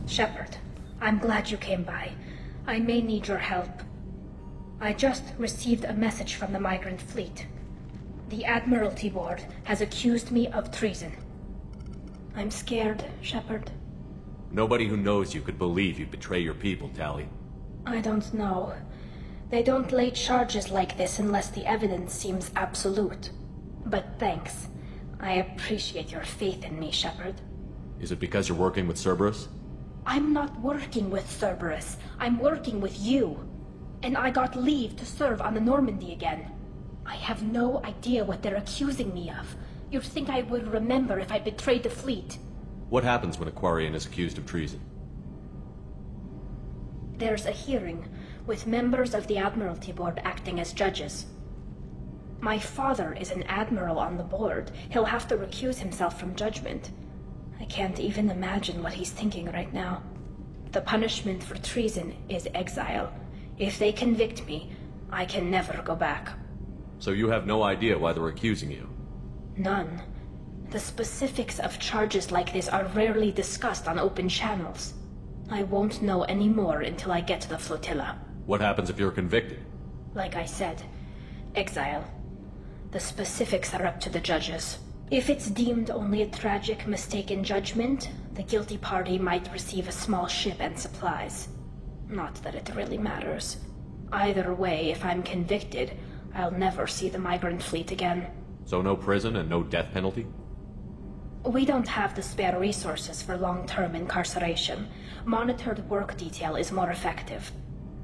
Shepard, I'm glad you came by. I may need your help. I just received a message from the migrant fleet. The Admiralty Board has accused me of treason. I'm scared, Shepard. Nobody who knows you could believe you'd betray your people, Tali. I don't know. They don't lay charges like this unless the evidence seems absolute. But thanks. I appreciate your faith in me, Shepard. Is it because you're working with Cerberus? I'm not working with Cerberus. I'm working with you. And I got leave to serve on the Normandy again. I have no idea what they're accusing me of. You'd think I would remember if I betrayed the fleet. What happens when a Quarian is accused of treason? There's a hearing, with members of the Admiralty Board acting as judges. My father is an admiral on the board. He'll have to recuse himself from judgment. I can't even imagine what he's thinking right now. The punishment for treason is exile. If they convict me, I can never go back. So you have no idea why they're accusing you? None. The specifics of charges like this are rarely discussed on open channels. I won't know any more until I get to the flotilla. What happens if you're convicted? Like I said, exile. The specifics are up to the judges. If it's deemed only a tragic mistake in judgment, the guilty party might receive a small ship and supplies. Not that it really matters. Either way, if I'm convicted, I'll never see the migrant fleet again. So no prison and no death penalty? We don't have the spare resources for long-term incarceration. Monitored work detail is more effective.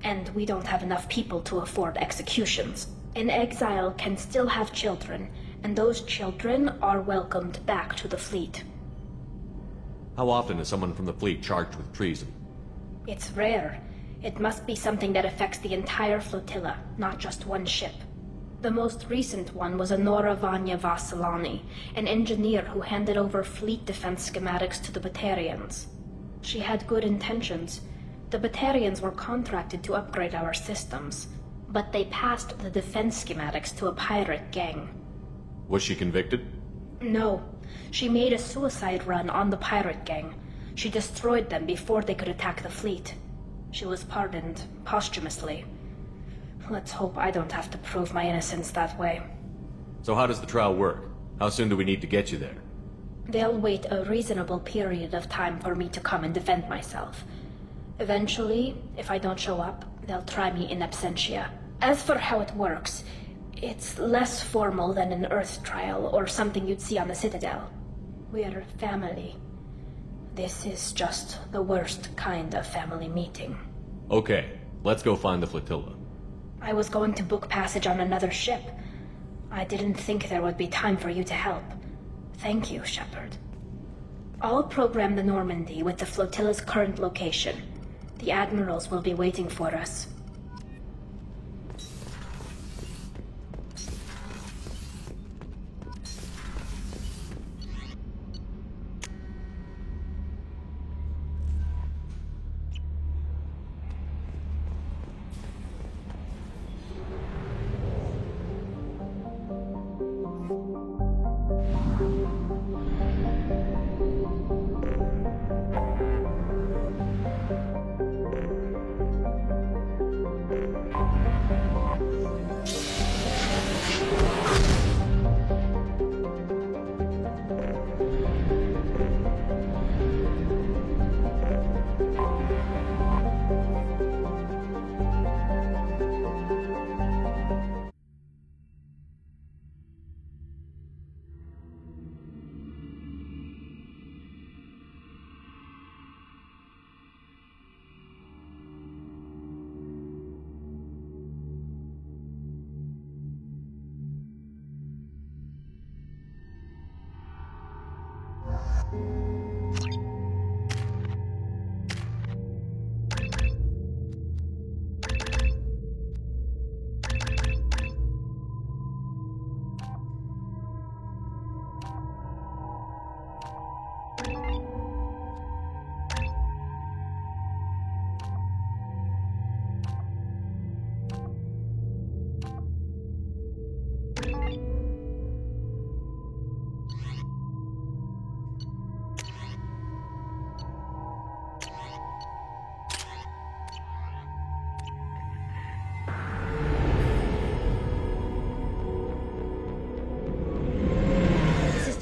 And we don't have enough people to afford executions. An exile can still have children, and those children are welcomed back to the fleet. How often is someone from the fleet charged with treason? It's rare. It must be something that affects the entire flotilla, not just one ship. The most recent one was Honora Vanya Vasilani, an engineer who handed over fleet defense schematics to the Batarians. She had good intentions. The Batarians were contracted to upgrade our systems, but they passed the defense schematics to a pirate gang. Was she convicted? No. She made a suicide run on the pirate gang. She destroyed them before they could attack the fleet. She was pardoned posthumously. Let's hope I don't have to prove my innocence that way. So how does the trial work? How soon do we need to get you there? They'll wait a reasonable period of time for me to come and defend myself. Eventually, if I don't show up, they'll try me in absentia. As for how it works, it's less formal than an Earth trial or something you'd see on the Citadel. We're family. This is just the worst kind of family meeting. Okay, let's go find the flotilla. I was going to book passage on another ship. I didn't think there would be time for you to help. Thank you, Shepard. I'll program the Normandy with the flotilla's current location. The admirals will be waiting for us.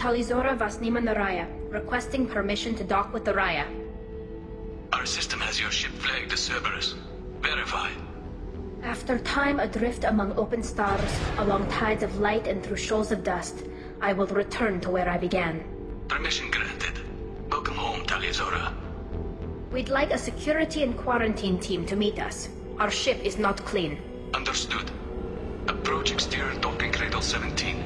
Talizora Vasnima Naraya, requesting permission to dock with the Raya. Our system has your ship flagged as Cerberus. Verify. After time adrift among open stars, along tides of light and through shoals of dust, I will return to where I began. Permission granted. Welcome home, Talizora. We'd like a security and quarantine team to meet us. Our ship is not clean. Understood. Approach exterior docking cradle 17.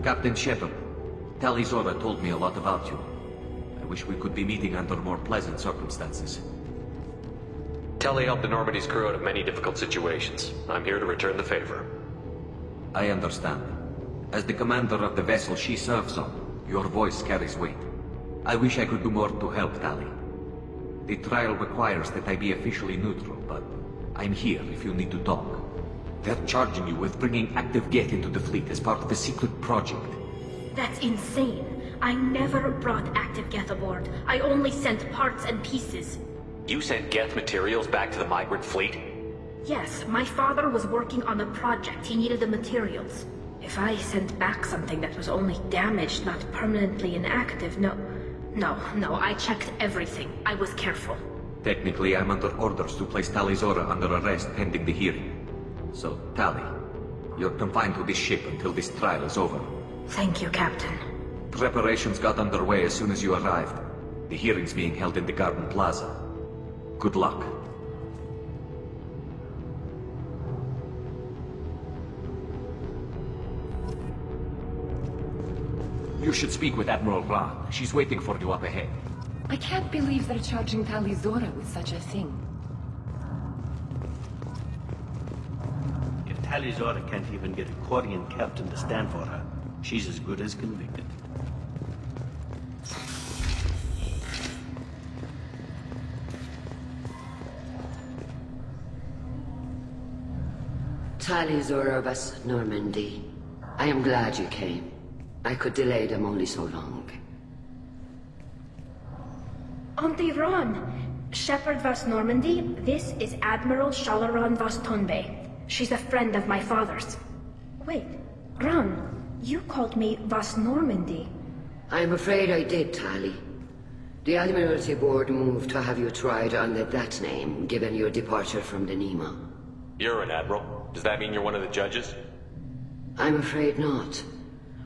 Captain Shepard, Talizora told me a lot about you. I wish we could be meeting under more pleasant circumstances. Tali helped the Normandy's crew out of many difficult situations. I'm here to return the favor. I understand. As the commander of the vessel she serves on, your voice carries weight. I wish I could do more to help Tali. The trial requires that I be officially neutral, but I'm here if you need to talk. They're charging you with bringing active Geth into the fleet as part of a secret project. That's insane. I never brought active Geth aboard. I only sent parts and pieces. You sent Geth materials back to the migrant fleet? Yes, my father was working on a project. He needed the materials. If I sent back something that was only damaged, not permanently inactive, no, I checked everything. I was careful. Technically, I'm under orders to place Talizora under arrest pending the hearing. So, Tali, you're confined to this ship until this trial is over. Thank you, Captain. Preparations got underway as soon as you arrived. The hearing's being held in the Garden Plaza. Good luck. You should speak with Admiral Ra. She's waiting for you up ahead. I can't believe they're charging Talizora with such a thing. If Talizora can't even get a Quarian captain to stand for her, she's as good as convicted. Talizora Vas Normandy. I am glad you came. I could delay them only so long. Auntie Ron! Shepard Vas Normandy, this is Admiral Shalaran Vas Tonbe. She's a friend of my father's. Wait, Ron, you called me Vas Normandy. I'm afraid I did, Tali. The Admiralty Board moved to have you tried under that name, given your departure from the Nima. You're an admiral. Does that mean you're one of the judges? I'm afraid not.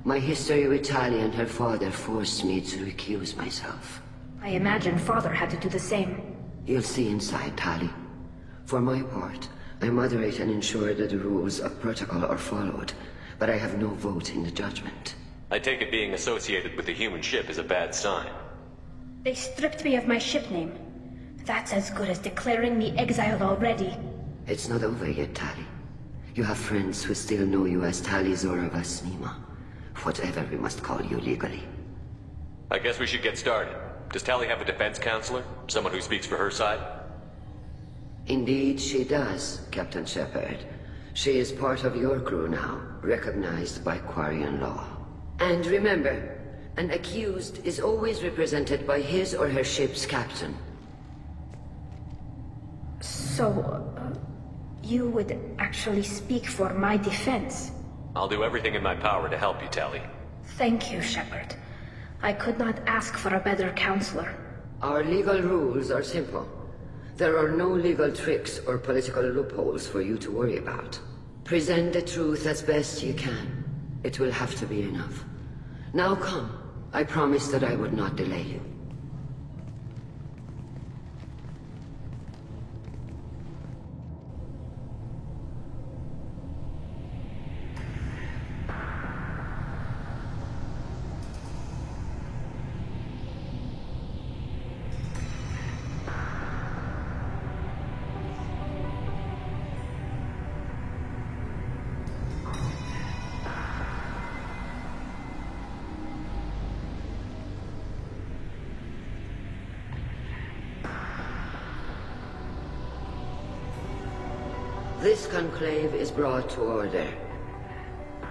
My history with Tali and her father forced me to recuse myself. I imagine father had to do the same. You'll see inside, Tali. For my part, I moderate and ensure that the rules of protocol are followed, but I have no vote in the judgment. I take it being associated with a human ship is a bad sign. They stripped me of my ship name. That's as good as declaring me exiled already. It's not over yet, Tali. You have friends who still know you as Talizora Vas Nima. Whatever we must call you legally. I guess we should get started. Does Tali have a defense counselor? Someone who speaks for her side? Indeed she does, Captain Shepard. She is part of your crew now, recognized by Quarian law. And remember, an accused is always represented by his or her ship's captain. So, you would actually speak for my defense? I'll do everything in my power to help you, Tali. Thank you, Shepard. I could not ask for a better counselor. Our legal rules are simple. There are no legal tricks or political loopholes for you to worry about. Present the truth as best you can. It will have to be enough. Now come. I promised that I would not delay you. This conclave is brought to order.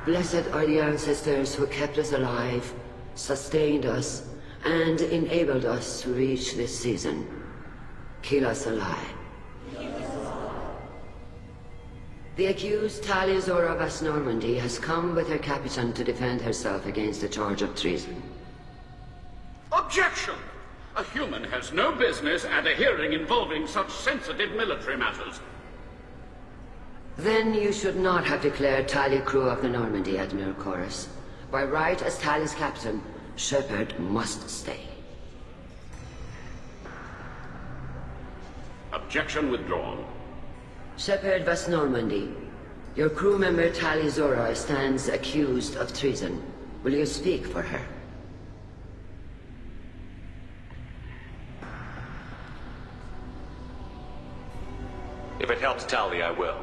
Blessed are the ancestors who kept us alive, sustained us, and enabled us to reach this season. Keep us alive. The accused Tali'Zorah Vas Normandy has come with her Capitan to defend herself against the charge of treason. Objection! A human has no business at a hearing involving such sensitive military matters. Then you should not have declared Tali crew of the Normandy, Admiral Chorus. By right as Tali's captain, Shepard must stay. Objection withdrawn. Shepard Vas Normandy, your crew member Tali'Zorah stands accused of treason. Will you speak for her? If it helps Tali, I will.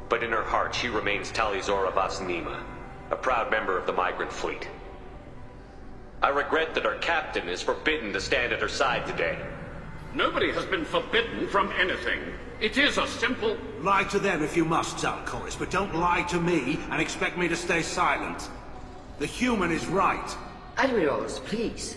But in her heart, she remains Tali'Zorah Vas Nema, a proud member of the Migrant Fleet. I regret that our captain is forbidden to stand at her side today. Nobody has been forbidden from anything. It is a simple... Lie to them if you must, Zal'Koris, but don't lie to me and expect me to stay silent. The human is right. Admirals, please.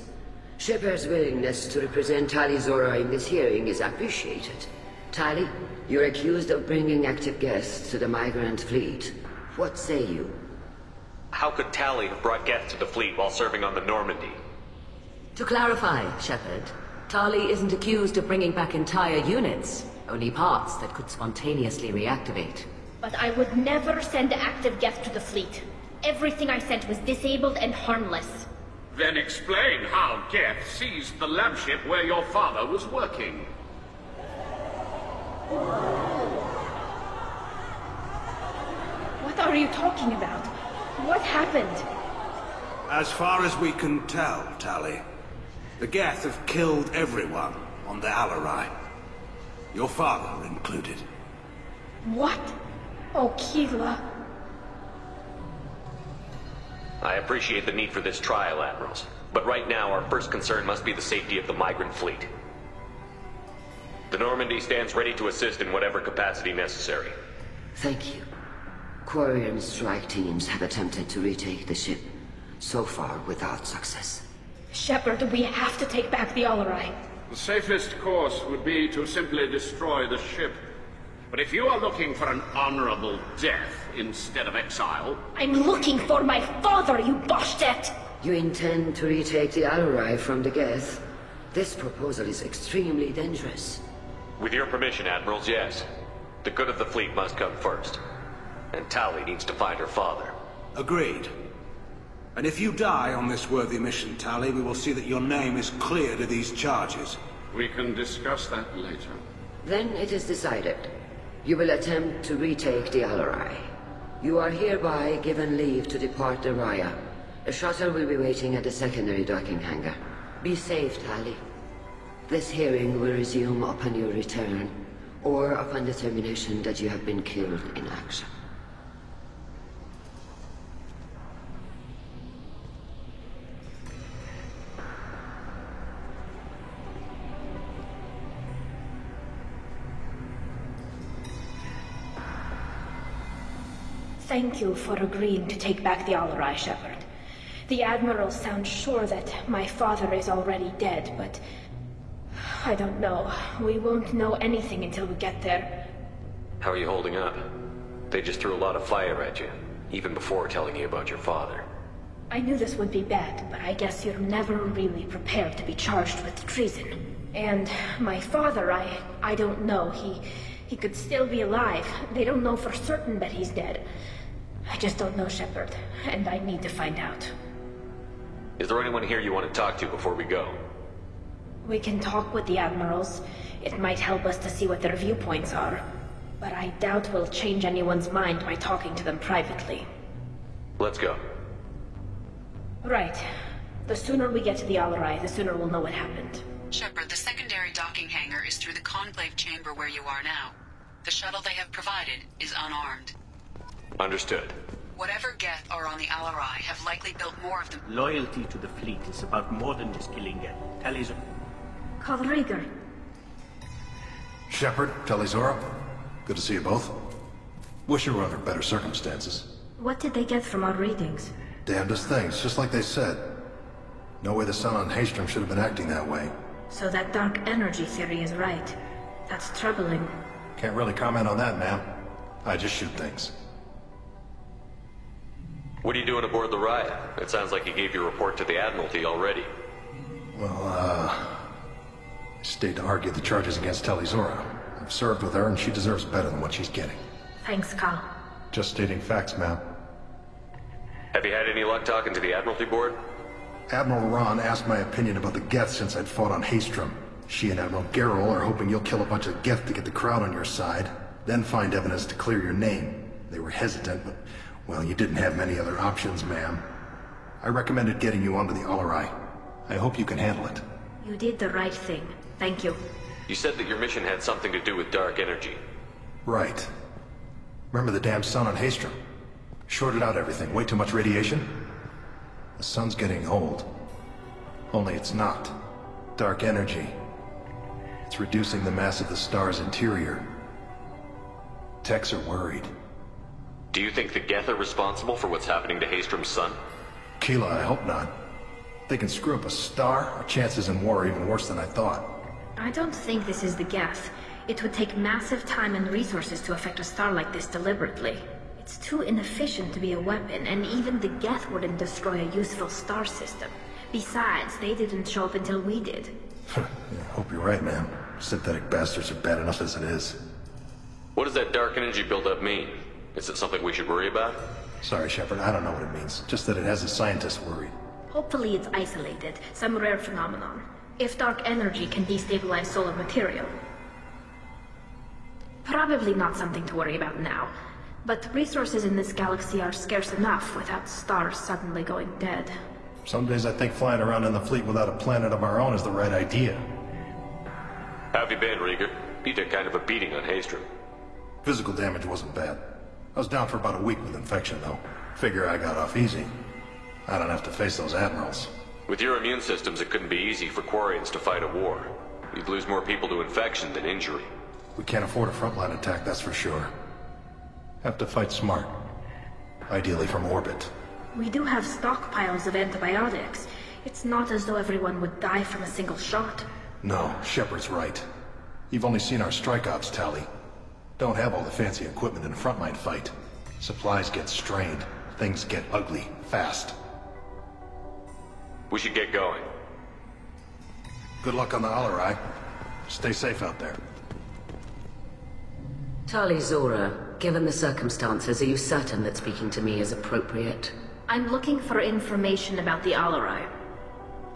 Shepard's willingness to represent Tali'Zorah in this hearing is appreciated. Tali, you're accused of bringing active guests to the Migrant Fleet. What say you? How could Tali have brought Geth to the fleet while serving on the Normandy? To clarify, Shepard, Tali isn't accused of bringing back entire units, only parts that could spontaneously reactivate. But I would never send active Geth to the fleet. Everything I sent was disabled and harmless. Then explain how Geth seized the lab ship where your father was working. What are you talking about? What happened? As far as we can tell, Tali, the Geth have killed everyone on the Alarai. Your father included. What? Oh, Keela. I appreciate the need for this trial, Admirals. But right now, our first concern must be the safety of the Migrant Fleet. The Normandy stands ready to assist in whatever capacity necessary. Thank you. Quarian strike teams have attempted to retake the ship, so far without success. Shepard, we have to take back the Alarai. The safest course would be to simply destroy the ship. But if you are looking for an honorable death instead of exile... I'm looking for my father, you Bastet! You intend to retake the Alarai from the Geth? This proposal is extremely dangerous. With your permission, Admirals, yes. The good of the fleet must come first. And Tali needs to find her father. Agreed. And if you die on this worthy mission, Tali, we will see that your name is cleared of these charges. We can discuss that later. Then it is decided. You will attempt to retake the Alarai. You are hereby given leave to depart the Raya. A shuttle will be waiting at the secondary docking hangar. Be safe, Tali. This hearing will resume upon your return, or upon determination that you have been killed in action. Thank you for agreeing to take back the Alarai, Shepard. The Admirals sound sure that my father is already dead, but... I don't know. We won't know anything until we get there. How are you holding up? They just threw a lot of fire at you, even before telling you about your father. I knew this would be bad, but I guess you're never really prepared to be charged with treason. And my father, I don't know. He could still be alive. They don't know for certain that he's dead. I just don't know, Shepard, and I need to find out. Is there anyone here you want to talk to before we go? We can talk with the Admirals. It might help us to see what their viewpoints are. But I doubt we'll change anyone's mind by talking to them privately. Let's go. Right. The sooner we get to the Alarai, the sooner we'll know what happened. Shepard, the secondary docking hangar is through the Conclave chamber where you are now. The shuttle they have provided is unarmed. Understood. Whatever Geth are on the Alarai have likely built more of them. Loyalty to the fleet is about more than just killing Geth. Tali'Zorah. Kallrieger. Shepard, Tali'Zorah. Good to see you both. Wish there were under better circumstances. What did they get from our readings? Damnedest things, just like they said. No way the sun on Haystrom should have been acting that way. So that dark energy theory is right. That's troubling. Can't really comment on that, ma'am. I just shoot things. What are you doing aboard the Riot? It sounds like you gave your report to the Admiralty already. Well, I stayed to argue the charges against Tali'Zorah. I've served with her, and she deserves better than what she's getting. Thanks, Cal. Just stating facts, ma'am. Have you had any luck talking to the Admiralty Board? Admiral Ron asked my opinion about the Geth since I'd fought on Haystrom. She and Admiral Gerrel are hoping you'll kill a bunch of Geth to get the crowd on your side, then find evidence to clear your name. They were hesitant, but, well, you didn't have many other options, ma'am. I recommended getting you onto the Alarai. I hope you can handle it. You did the right thing. Thank you. You said that your mission had something to do with dark energy. Right. Remember the damn sun on Haystrom? Shorted out everything. Way too much radiation? The sun's getting old. Only it's not. Dark energy. It's reducing the mass of the star's interior. Techs are worried. Do you think the Geth are responsible for what's happening to Haystrom's sun? Keela, I hope not. If they can screw up a star, our chances in war are even worse than I thought. I don't think this is the Geth. It would take massive time and resources to affect a star like this deliberately. It's too inefficient to be a weapon, and even the Geth wouldn't destroy a useful star system. Besides, they didn't show up until we did. Yeah, hope you're right, man. Synthetic bastards are bad enough as it is. What does that dark energy buildup mean? Is it something we should worry about? Sorry, Shepard, I don't know what it means. Just that it has the scientists worried. Hopefully it's isolated, some rare phenomenon. If dark energy can destabilize solar material. Probably not something to worry about now. But resources in this galaxy are scarce enough without stars suddenly going dead. Some days I think flying around in the fleet without a planet of our own is the right idea. How have you been, Rieger? You took kind of a beating on Haystrom. Physical damage wasn't bad. I was down for about a week with infection, though. Figure I got off easy. I don't have to face those admirals. With your immune systems, it couldn't be easy for Quarians to fight a war. You'd lose more people to infection than injury. We can't afford a frontline attack, that's for sure. Have to fight smart. Ideally from orbit. We do have stockpiles of antibiotics. It's not as though everyone would die from a single shot. No, Shepard's right. You've only seen our strike ops, Tali. Don't have all the fancy equipment in a frontline fight. Supplies get strained. Things get ugly, fast. We should get going. Good luck on the Alarai. Stay safe out there. Tali'Zorah, given the circumstances, are you certain that speaking to me is appropriate? I'm looking for information about the Alarai.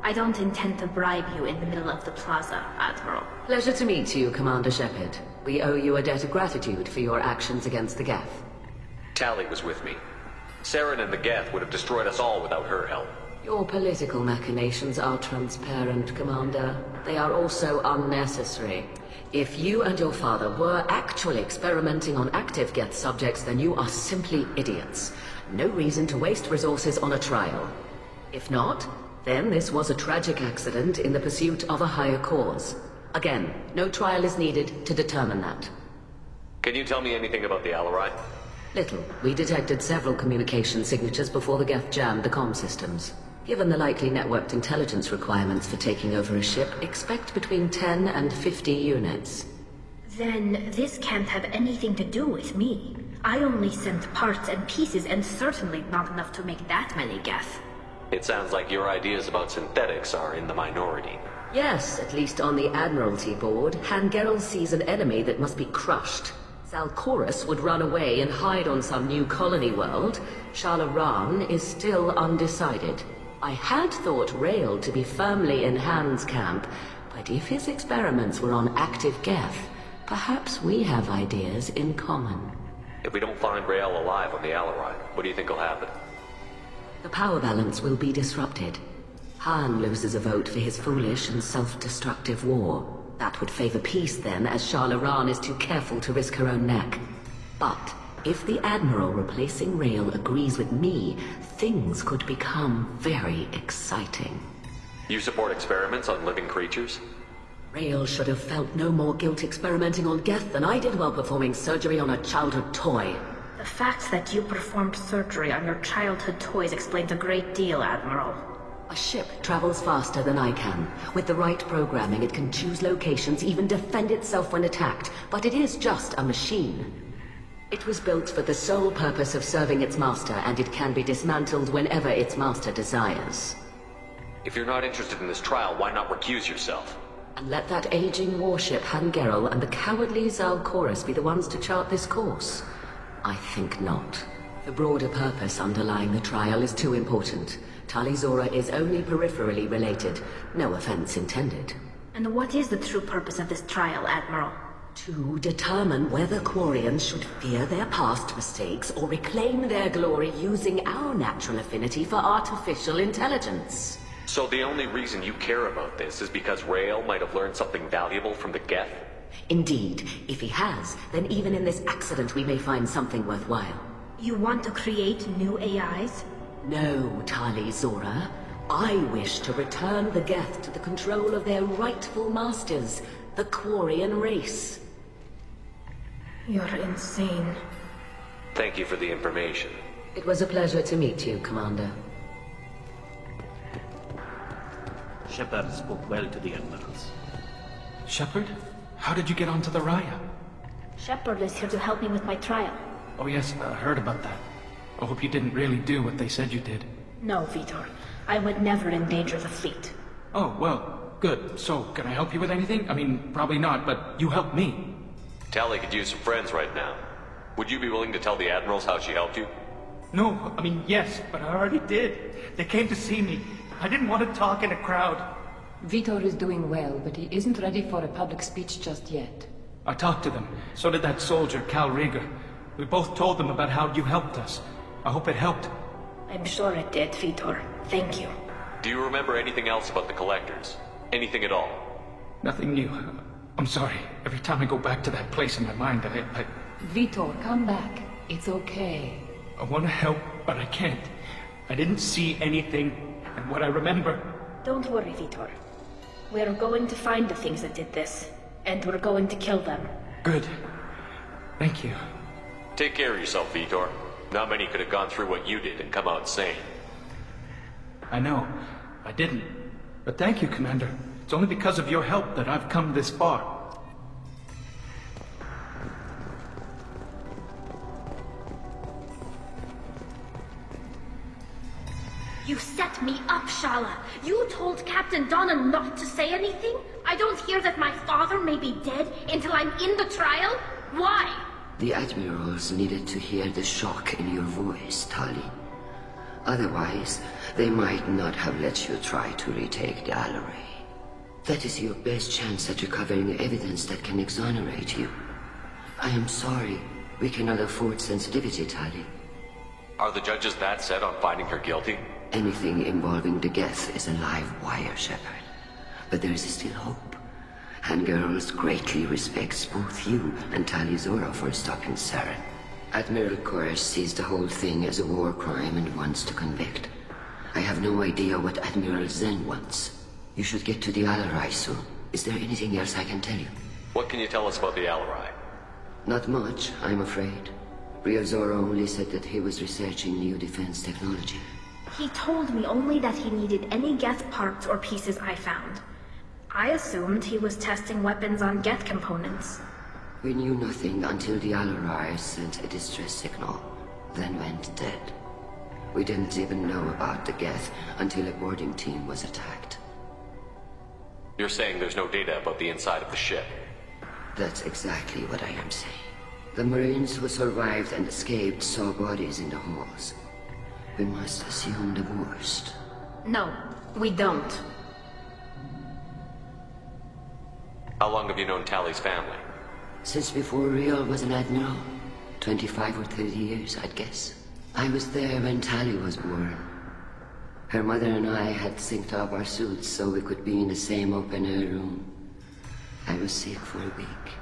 I don't intend to bribe you in the middle of the plaza, Admiral. Pleasure to meet you, Commander Shepard. We owe you a debt of gratitude for your actions against the Geth. Tali was with me. Saren and the Geth would have destroyed us all without her help. Your political machinations are transparent, Commander. They are also unnecessary. If you and your father were actually experimenting on active Geth subjects, then you are simply idiots. No reason to waste resources on a trial. If not, then this was a tragic accident in the pursuit of a higher cause. Again, no trial is needed to determine that. Can you tell me anything about the Alarai? Little. We detected several communication signatures before the Geth jammed the comm systems. Given the likely networked intelligence requirements for taking over a ship, expect between 10 and 50 units. Then this can't have anything to do with me. I only sent parts and pieces, and certainly not enough to make that many Geth. It sounds like your ideas about synthetics are in the minority. Yes, at least on the Admiralty board, Han Gerrel sees an enemy that must be crushed. Zalcorus would run away and hide on some new colony world. Shala Raan is still undecided. I had thought Rael to be firmly in Han's camp, but if his experiments were on active Geth, perhaps we have ideas in common. If we don't find Rael alive on the Alarai, what do you think will happen? The power balance will be disrupted. Han loses a vote for his foolish and self-destructive war. That would favor peace then, as Shala Raan is too careful to risk her own neck. But if the Admiral replacing Rael agrees with me, things could become very exciting. You support experiments on living creatures? Rael should have felt no more guilt experimenting on Geth than I did while performing surgery on a childhood toy. The fact that you performed surgery on your childhood toys explains a great deal, Admiral. A ship travels faster than I can. With the right programming, it can choose locations, even defend itself when attacked. But it is just a machine. It was built for the sole purpose of serving its master, and it can be dismantled whenever its master desires. If you're not interested in this trial, why not recuse yourself? And let that aging warship Hangerel and the cowardly Zalcorus be the ones to chart this course? I think not. The broader purpose underlying the trial is too important. Tali'Zorah is only peripherally related. No offense intended. And what is the true purpose of this trial, Admiral? To determine whether Quarians should fear their past mistakes or reclaim their glory using our natural affinity for artificial intelligence. So the only reason you care about this is because Rael might have learned something valuable from the Geth? Indeed. If he has, then even in this accident we may find something worthwhile. You want to create new AIs? No, Tali'Zorah. I wish to return the Geth to the control of their rightful masters, the Quarian race. You're insane. Thank you for the information. It was a pleasure to meet you, Commander. Shepard spoke well to the admirals. Shepard? How did you get onto the Raya? Shepard is here to help me with my trial. Oh yes, I heard about that. I hope you didn't really do what they said you did. No, Vitor. I would never endanger the fleet. Oh, well, good. So, can I help you with anything? I mean, probably not, but you helped me. Tali could use some friends right now. Would you be willing to tell the admirals how she helped you? No, I mean, yes, but I already did. They came to see me. I didn't want to talk in a crowd. Vitor is doing well, but he isn't ready for a public speech just yet. I talked to them. So did that soldier, Cal Rieger. We both told them about how you helped us. I hope it helped. I'm sure it did, Vitor. Thank you. Do you remember anything else about the Collectors? Anything at all? Nothing new. I'm sorry. Every time I go back to that place in my mind, I... Vitor, come back. It's okay. I want to help, but I can't. I didn't see anything, and what I remember... Don't worry, Vitor. We're going to find the things that did this, and we're going to kill them. Good. Thank you. Take care of yourself, Vitor. Not many could have gone through what you did and come out sane. I know. I didn't. But thank you, Commander. It's only because of your help that I've come this far. You set me up, Shala. You told Captain Donna not to say anything? I don't hear that my father may be dead until I'm in the trial? Why? The admirals needed to hear the shock in your voice, Tali. Otherwise, they might not have let you try to retake the Alarai. That is your best chance at recovering evidence that can exonerate you. I am sorry. We cannot afford sensitivity, Tali. Are the judges that set on finding her guilty? Anything involving the Geth is a live wire, Shepard. But there is still hope. Hangerls greatly respects both you and Tali'Zorah for stopping Saren. Admiral Koresh sees the whole thing as a war crime and wants to convict. I have no idea what Admiral Zen wants. You should get to the Alarai soon. Is there anything else I can tell you? What can you tell us about the Alarai? Not much, I'm afraid. Ryozora only said that he was researching new defense technology. He told me only that he needed any Geth parts or pieces I found. I assumed he was testing weapons on Geth components. We knew nothing until the Alarai sent a distress signal, then went dead. We didn't even know about the Geth until a boarding team was attacked. You're saying there's no data about the inside of the ship? That's exactly what I am saying. The Marines who survived and escaped saw bodies in the halls. We must assume the worst. No, we don't. How long have you known Tali's family? Since before Riel was an admiral. 25 or 30 years, I'd guess. I was there when Tali was born. Her mother and I had synced up our suits so we could be in the same open-air room. I was sick for a week,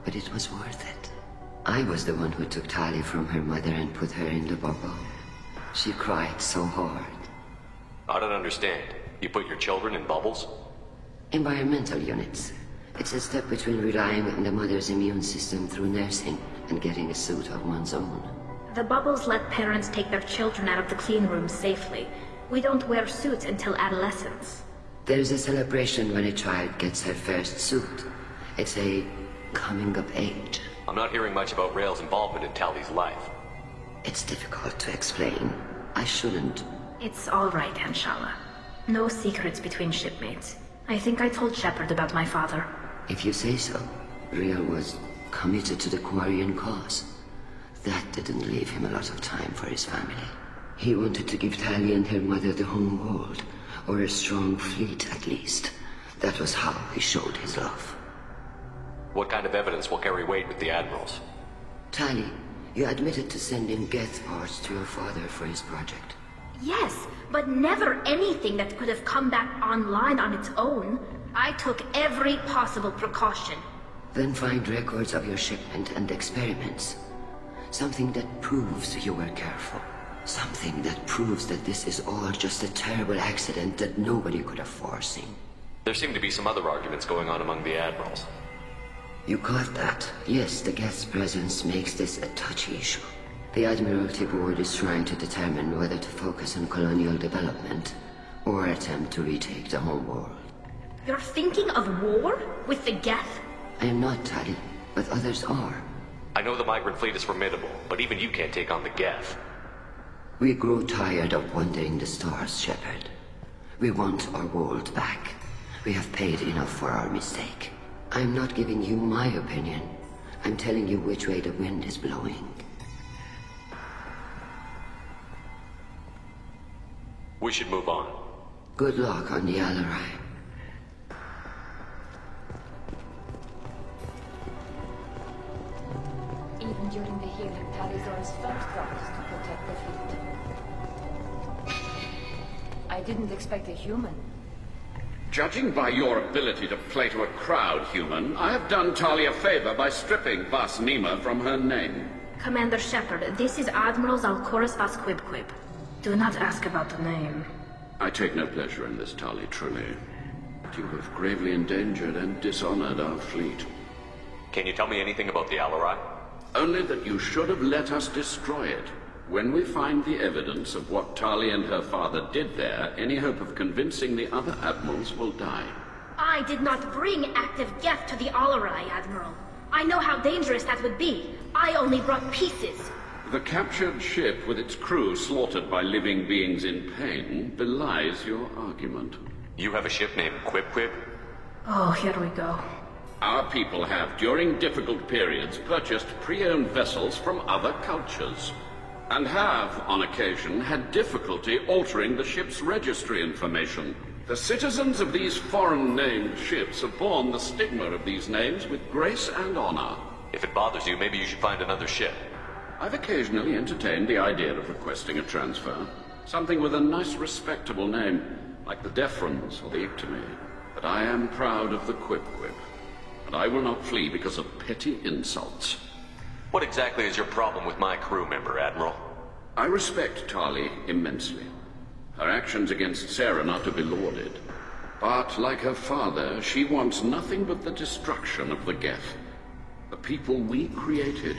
but it was worth it. I was the one who took Tali from her mother and put her in the bubble. She cried so hard. I don't understand. You put your children in bubbles? Environmental units. It's a step between relying on the mother's immune system through nursing and getting a suit of one's own. The bubbles let parents take their children out of the clean rooms safely. We don't wear suits until adolescence. There's a celebration when a child gets her first suit. It's a coming of age. I'm not hearing much about Rael's involvement in Tali's life. It's difficult to explain. I shouldn't. It's all right, Anshala. No secrets between shipmates. I think I told Shepard about my father. If you say so. Rael was committed to the Quarian cause. That didn't leave him a lot of time for his family. He wanted to give Tali and her mother the home world, or a strong fleet at least. That was how he showed his love. What kind of evidence will carry weight with the Admirals? Tali, you admitted to sending Geth parts to your father for his project. Yes, but never anything that could have come back online on its own. I took every possible precaution. Then find records of your shipment and experiments. Something that proves you were careful. Something that proves that this is all just a terrible accident that nobody could have foreseen. There seem to be some other arguments going on among the Admirals. You caught that? Yes, the Geth's presence makes this a touchy issue. The Admiralty Board is trying to determine whether to focus on colonial development or attempt to retake the home world. You're thinking of war? With the Geth? I am not, Tali, but others are. I know the migrant fleet is formidable, but even you can't take on the Geth. We grow tired of wandering the stars, Shepard. We want our world back. We have paid enough for our mistake. I'm not giving you my opinion. I'm telling you which way the wind is blowing. We should move on. Good luck on the Alarai. Even during the healing, Tali'Zorah's first thought is to protect the fleet. I didn't expect a human. Judging by your ability to play to a crowd, human, I have done Tali a favor by stripping Vas Nima from her name. Commander Shepard, this is Admiral Zalkoris Vas Quibquib. Do not ask about the name. I take no pleasure in this, Tali, truly. But you have gravely endangered and dishonored our fleet. Can you tell me anything about the Alarai? Only that you should have let us destroy it. When we find the evidence of what Tali and her father did there, any hope of convincing the other admirals will die. I did not bring active Geth to the Alarai, Admiral. I know how dangerous that would be. I only brought pieces. The captured ship with its crew slaughtered by living beings in pain belies your argument. You have a ship named Quibquib? Oh, here we go. Our people have, during difficult periods, purchased pre-owned vessels from other cultures. And have, on occasion, had difficulty altering the ship's registry information. The citizens of these foreign-named ships have borne the stigma of these names with grace and honor. If it bothers you, maybe you should find another ship. I've occasionally entertained the idea of requesting a transfer. Something with a nice, respectable name, like the Defrons or the Ictomy. But I am proud of the Quibquib. And I will not flee because of petty insults. What exactly is your problem with my crew member, Admiral? I respect Tali immensely. Her actions against Sarah are to be lauded. But, like her father, she wants nothing but the destruction of the Geth. The people we created.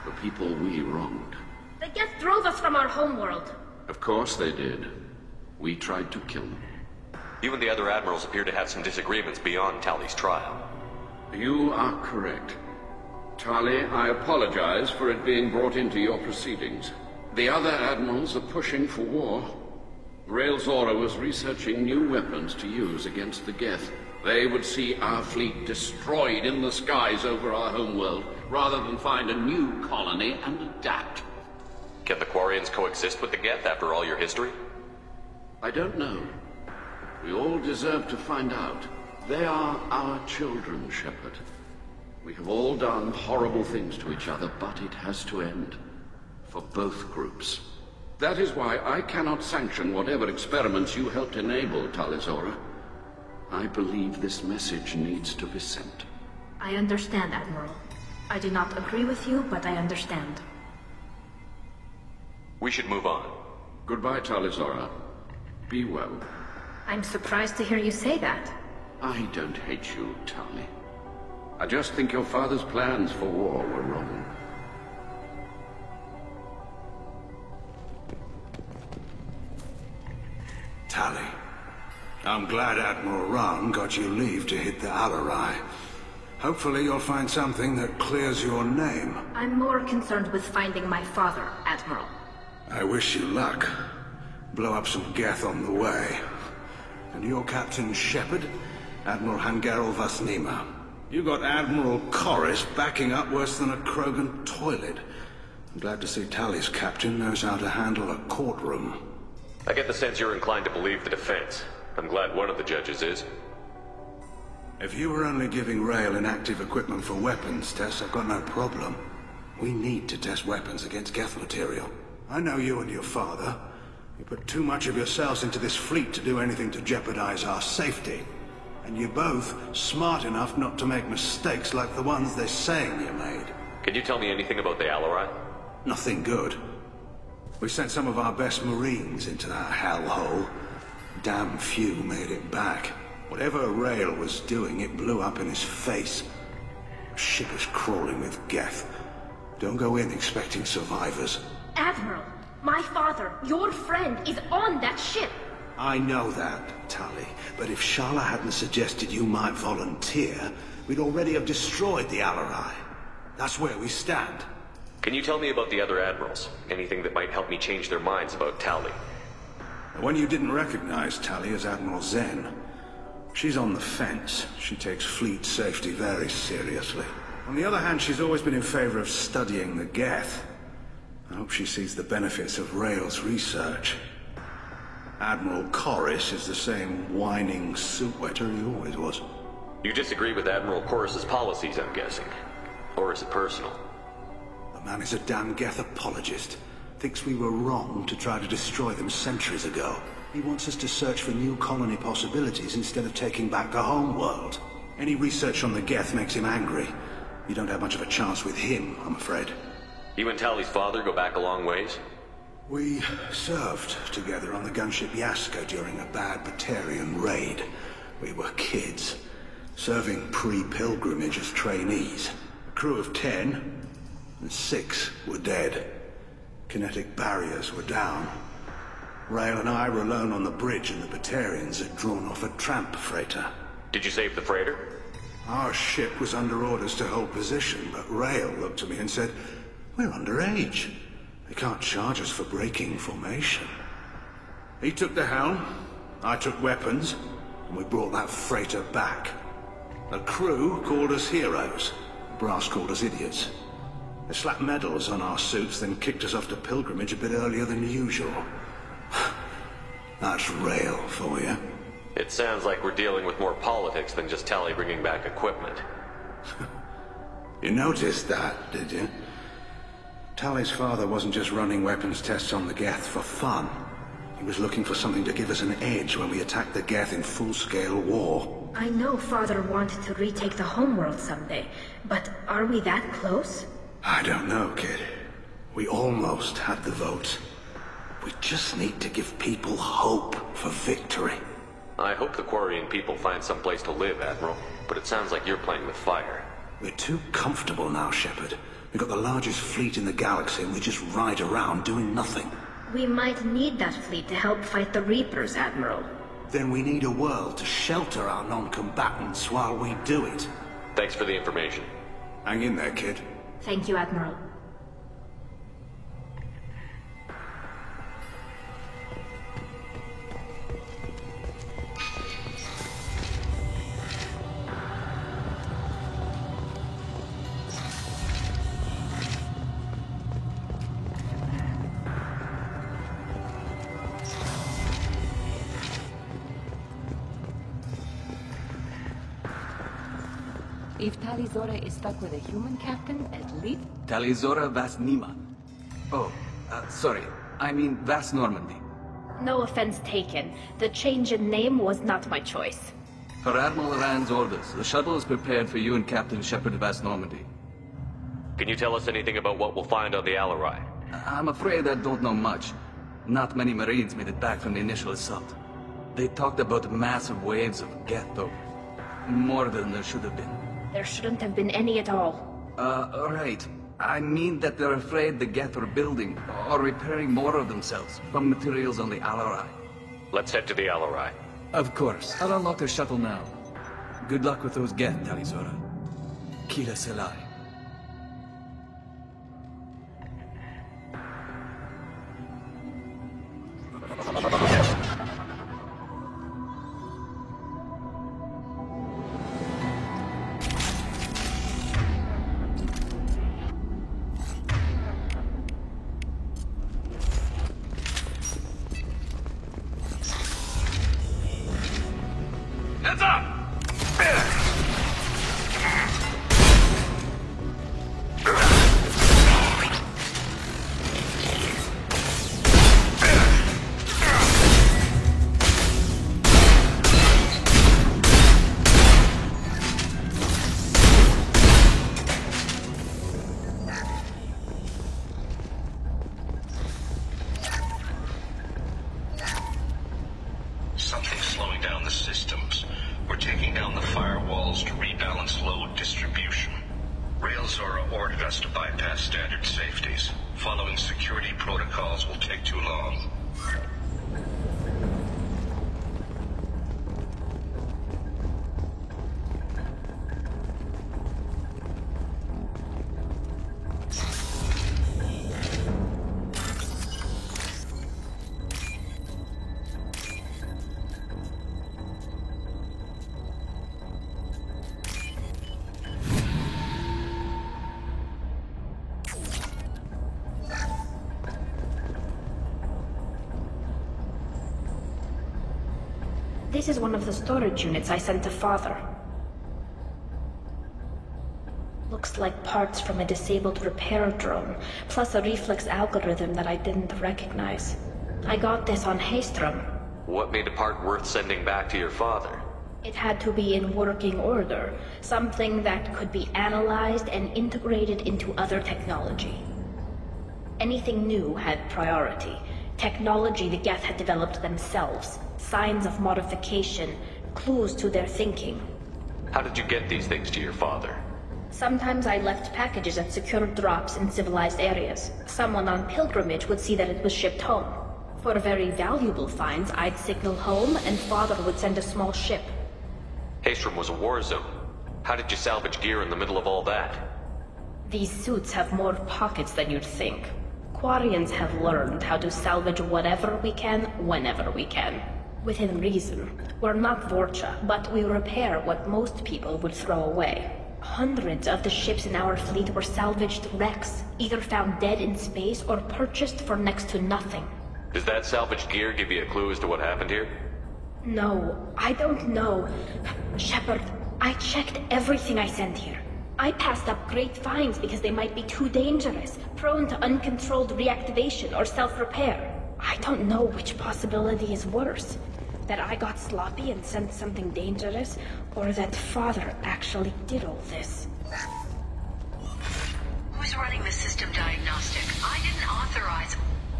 The people we wronged. The Geth drove us from our homeworld. Of course they did. We tried to kill them. You and the other admirals appear to have some disagreements beyond Tali's trial. You are correct. Tali, I apologize for it being brought into your proceedings. The other admirals are pushing for war. Rael Zora was researching new weapons to use against the Geth. They would see our fleet destroyed in the skies over our homeworld, rather than find a new colony and adapt. Can the Quarians coexist with the Geth after all your history? I don't know. We all deserve to find out. They are our children, Shepard. We have all done horrible things to each other, but it has to end. For both groups. That is why I cannot sanction whatever experiments you helped enable, Tali'Zorah. I believe this message needs to be sent. I understand, Admiral. I do not agree with you, but I understand. We should move on. Goodbye, Tali'Zorah. Be well. I'm surprised to hear you say that. I don't hate you, Tali. I just think your father's plans for war were wrong. Tali. I'm glad Admiral Rahn got you leave to hit the Alarai. Hopefully you'll find something that clears your name. I'm more concerned with finding my father, Admiral. I wish you luck. Blow up some Geth on the way. And your Captain Shepard, Admiral Hangarel Vasnima. You got Admiral Corris backing up worse than a Krogan toilet. I'm glad to see Tali's captain knows how to handle a courtroom. I get the sense you're inclined to believe the defense. I'm glad one of the judges is. If you were only giving Rael inactive equipment for weapons tests, I've got no problem. We need to test weapons against Geth material. I know you and your father. You put too much of yourselves into this fleet to do anything to jeopardize our safety. And you're both smart enough not to make mistakes like the ones they're saying you made. Can you tell me anything about the Alarai? Nothing good. We sent some of our best Marines into that hellhole. Damn few made it back. Whatever Rael was doing, it blew up in his face. The ship is crawling with Geth. Don't go in expecting survivors. Admiral, my father, your friend, is on that ship. I know that, Tali, but if Shala hadn't suggested you might volunteer, we'd already have destroyed the Alarai. That's where we stand. Can you tell me about the other admirals? Anything that might help me change their minds about Tali? The one you didn't recognize, Tali, is Admiral Zen. She's on the fence. She takes fleet safety very seriously. On the other hand, she's always been in favor of studying the Geth. I hope she sees the benefits of Rael's research. Admiral Corris is the same whining suit-wetter he always was. You disagree with Admiral Corris's policies, I'm guessing. Or is it personal? The man is a damn Geth apologist. Thinks we were wrong to try to destroy them centuries ago. He wants us to search for new colony possibilities instead of taking back the home world. Any research on the Geth makes him angry. You don't have much of a chance with him, I'm afraid. You and Tali's father go back a long ways? We served together on the gunship Yaska during a bad Batarian raid. We were kids, serving pre-pilgrimage as trainees. A crew of 10, and 6 were dead. Kinetic barriers were down. Rael and I were alone on the bridge, and the Batarians had drawn off a tramp freighter. Did you save the freighter? Our ship was under orders to hold position, but Rael looked at me and said, "We're underage. They can't charge us for breaking formation." He took the helm, I took weapons, and we brought that freighter back. The crew called us heroes. Brass called us idiots. They slapped medals on our suits, then kicked us off to pilgrimage a bit earlier than usual. That's Rael for you. It sounds like we're dealing with more politics than just Tali bringing back equipment. You noticed that, did you? Tali's father wasn't just running weapons tests on the Geth for fun. He was looking for something to give us an edge when we attacked the Geth in full-scale war. I know Father wanted to retake the homeworld someday, but are we that close? I don't know, kid. We almost had the votes. We just need to give people hope for victory. I hope the Quarian people find some place to live, Admiral, but it sounds like you're playing with fire. We're too comfortable now, Shepard. We've got the largest fleet in the galaxy and we just ride around doing nothing. We might need that fleet to help fight the Reapers, Admiral. Then we need a world to shelter our non-combatants while we do it. Thanks for the information. Hang in there, kid. Thank you, Admiral. If Talizora is stuck with a human captain, at least... Talizora Vasnima. Oh, sorry. I mean Vas Normandy. No offense taken. The change in name was not my choice. Per Admiral Rand's orders, the shuttle is prepared for you and Captain Shepard Vas Normandy. Can you tell us anything about what we'll find on the Alarai? I'm afraid I don't know much. Not many Marines made it back from the initial assault. They talked about massive waves of Geth, though. More than there should have been. There shouldn't have been any at all. Right. I mean that they're afraid the Geth are building or repairing more of themselves from materials on the Alarai. Let's head to the Alarai. Of course. I'll unlock the shuttle now. Good luck with those Geth, Talizora. Kila Selai. Heads up! Something's slowing down the systems. We're taking down the firewalls to rebalance load distribution. Railzora ordered us to bypass standard safeties. Following security protocols will take too long. This is one of the storage units I sent to Father. Looks like parts from a disabled repair drone, plus a reflex algorithm that I didn't recognize. I got this on Haestrom. What made a part worth sending back to your father? It had to be in working order, something that could be analyzed and integrated into other technology. Anything new had priority. Technology the Geth had developed themselves, signs of modification, clues to their thinking. How did you get these things to your father? Sometimes I left packages at secured drops in civilized areas. Someone on pilgrimage would see that it was shipped home. For very valuable finds, I'd signal home and Father would send a small ship. Haestrom was a war zone. How did you salvage gear in the middle of all that? These suits have more pockets than you'd think. Quarians have learned how to salvage whatever we can, whenever we can. Within reason. We're not Vorcha, but we repair what most people would throw away. Hundreds of the ships in our fleet were salvaged wrecks, either found dead in space or purchased for next to nothing. Does that salvaged gear give you a clue as to what happened here? No, I don't know. Shepard, I checked everything I sent here. I passed up great finds because they might be too dangerous, prone to uncontrolled reactivation or self-repair. I don't know which possibility is worse. That I got sloppy and sent something dangerous, or that Father actually did all this. Who's running the system diagnostic? I didn't authorize...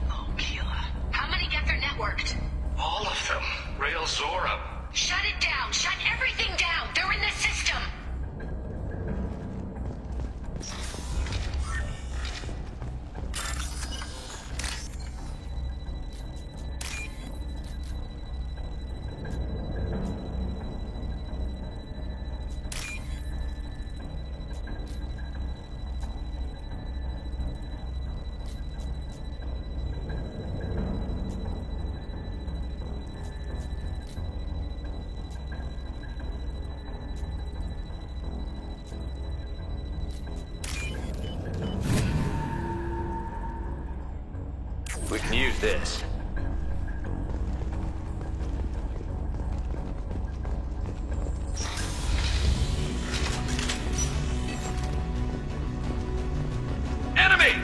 Oh, Keela. How many Geth are networked? All of them. Railzora. Shut it down! Shut everything down! They're in the system! We can use this. Enemy!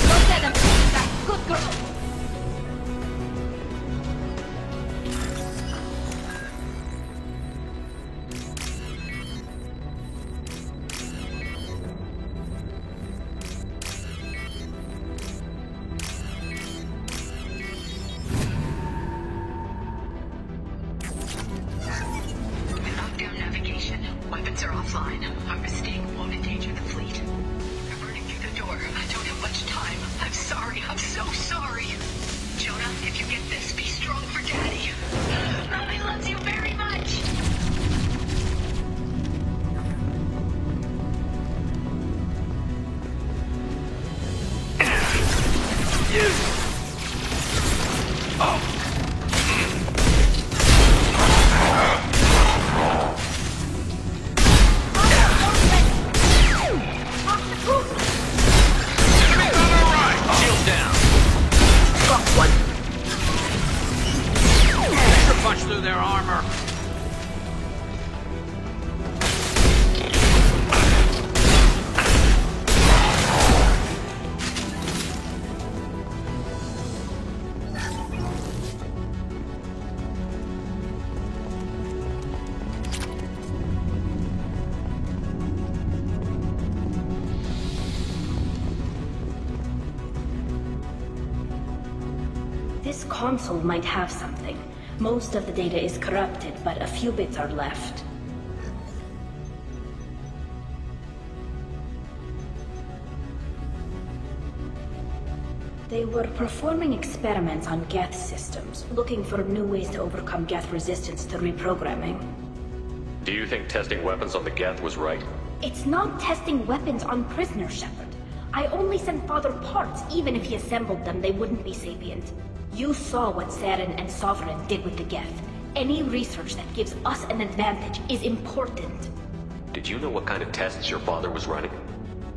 Don't let them take that. Good girl. This console might have something. Most of the data is corrupted, but a few bits are left. They were performing experiments on Geth systems, looking for new ways to overcome Geth resistance to reprogramming. Do you think testing weapons on the Geth was right? It's not testing weapons on prisoners, Shepard. I only sent Father parts. Even if he assembled them, they wouldn't be sapient. You saw what Saren and Sovereign did with the Geth. Any research that gives us an advantage is important. Did you know what kind of tests your father was running?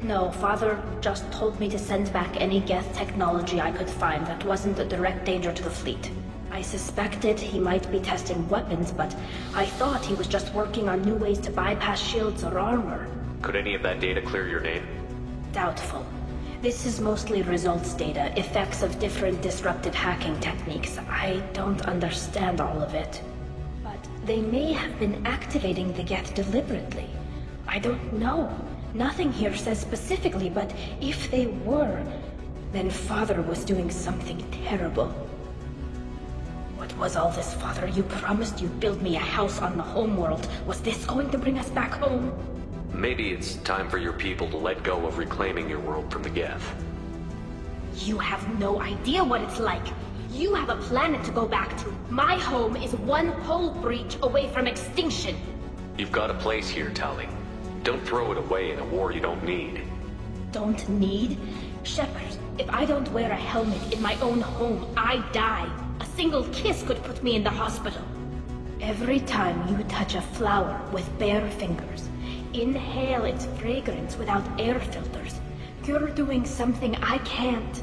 No, Father just told me to send back any Geth technology I could find that wasn't a direct danger to the fleet. I suspected he might be testing weapons, but I thought he was just working on new ways to bypass shields or armor. Could any of that data clear your name? Doubtful. This is mostly results data, effects of different disruptive hacking techniques. I don't understand all of it. But they may have been activating the Geth deliberately. I don't know. Nothing here says specifically, but if they were, then Father was doing something terrible. What was all this, Father? You promised you'd build me a house on the homeworld. Was this going to bring us back home? Maybe it's time for your people to let go of reclaiming your world from the Geth. You have no idea what it's like. You have a planet to go back to. My home is one hull breach away from extinction. You've got a place here, Tali. Don't throw it away in a war you don't need. Don't need? Shepard, if I don't wear a helmet in my own home, I die. A single kiss could put me in the hospital. Every time you touch a flower with bare fingers, inhale its fragrance without air filters, you're doing something I can't.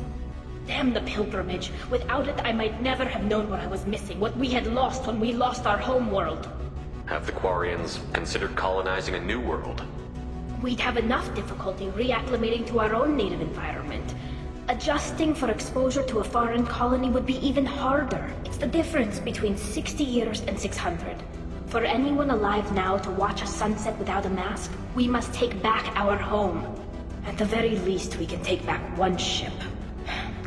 Damn the pilgrimage. Without it, I might never have known what I was missing, what we had lost when we lost our home world. Have the Quarians considered colonizing a new world? We'd have enough difficulty reacclimating to our own native environment. Adjusting for exposure to a foreign colony would be even harder. It's the difference between 60 years and 600. For anyone alive now to watch a sunset without a mask, we must take back our home. At the very least, we can take back one ship.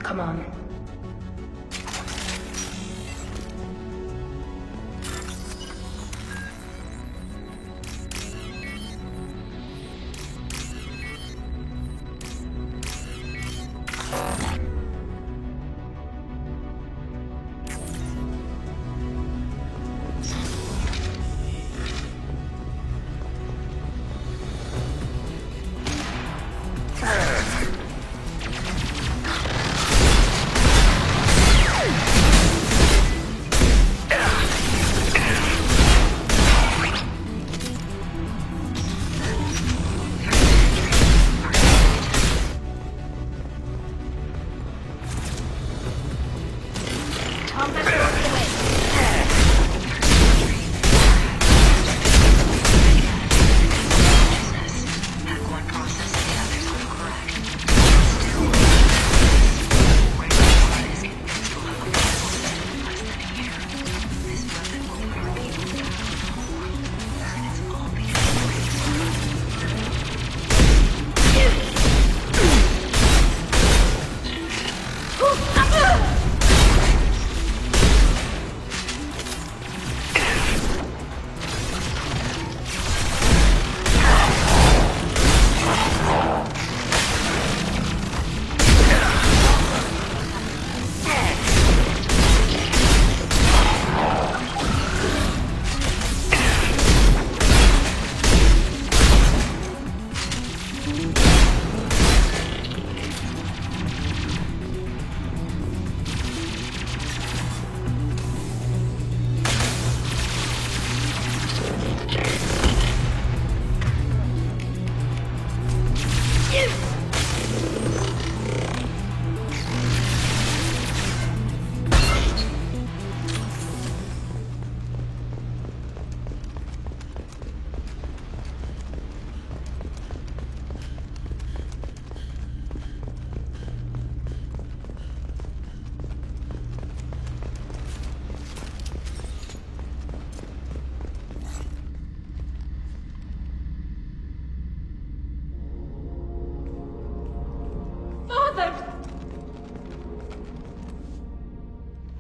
Come on.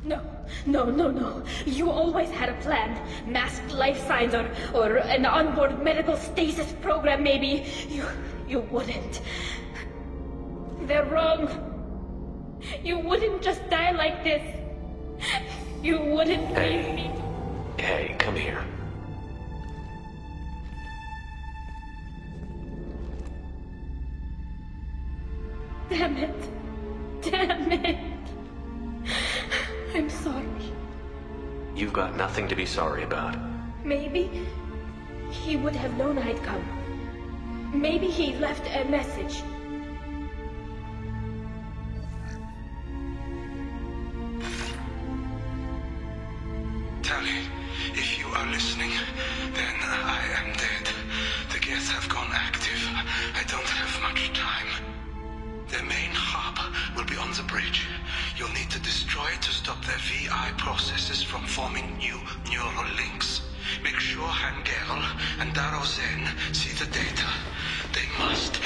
No. You always had a plan. Masked life signs or an onboard medical stasis program, maybe. You wouldn't. They're wrong. You wouldn't just die like this. You wouldn't leave me. Hey, come here. Damn it. I'm sorry. You've got nothing to be sorry about. Maybe he would have known I'd come. Maybe he left a message. Tali, if you are listening, then I am dead. The Geth have gone active. I don't have much time. Their main hub will be on the bridge. You'll need to destroy it to stop their VI processes from forming new neural links. Make sure Han-Gerl and Daro Zen see the data. They must.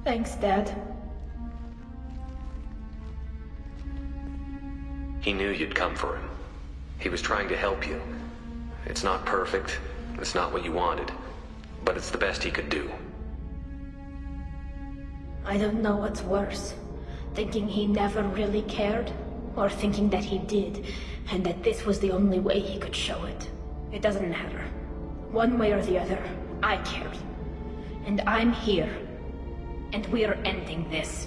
Thanks, Dad. He knew you'd come for him. He was trying to help you. It's not perfect. It's not what you wanted. But it's the best he could do. I don't know what's worse. Thinking he never really cared, or thinking that he did, and that this was the only way he could show it. It doesn't matter. One way or the other, I cared. And I'm here. And we're ending this.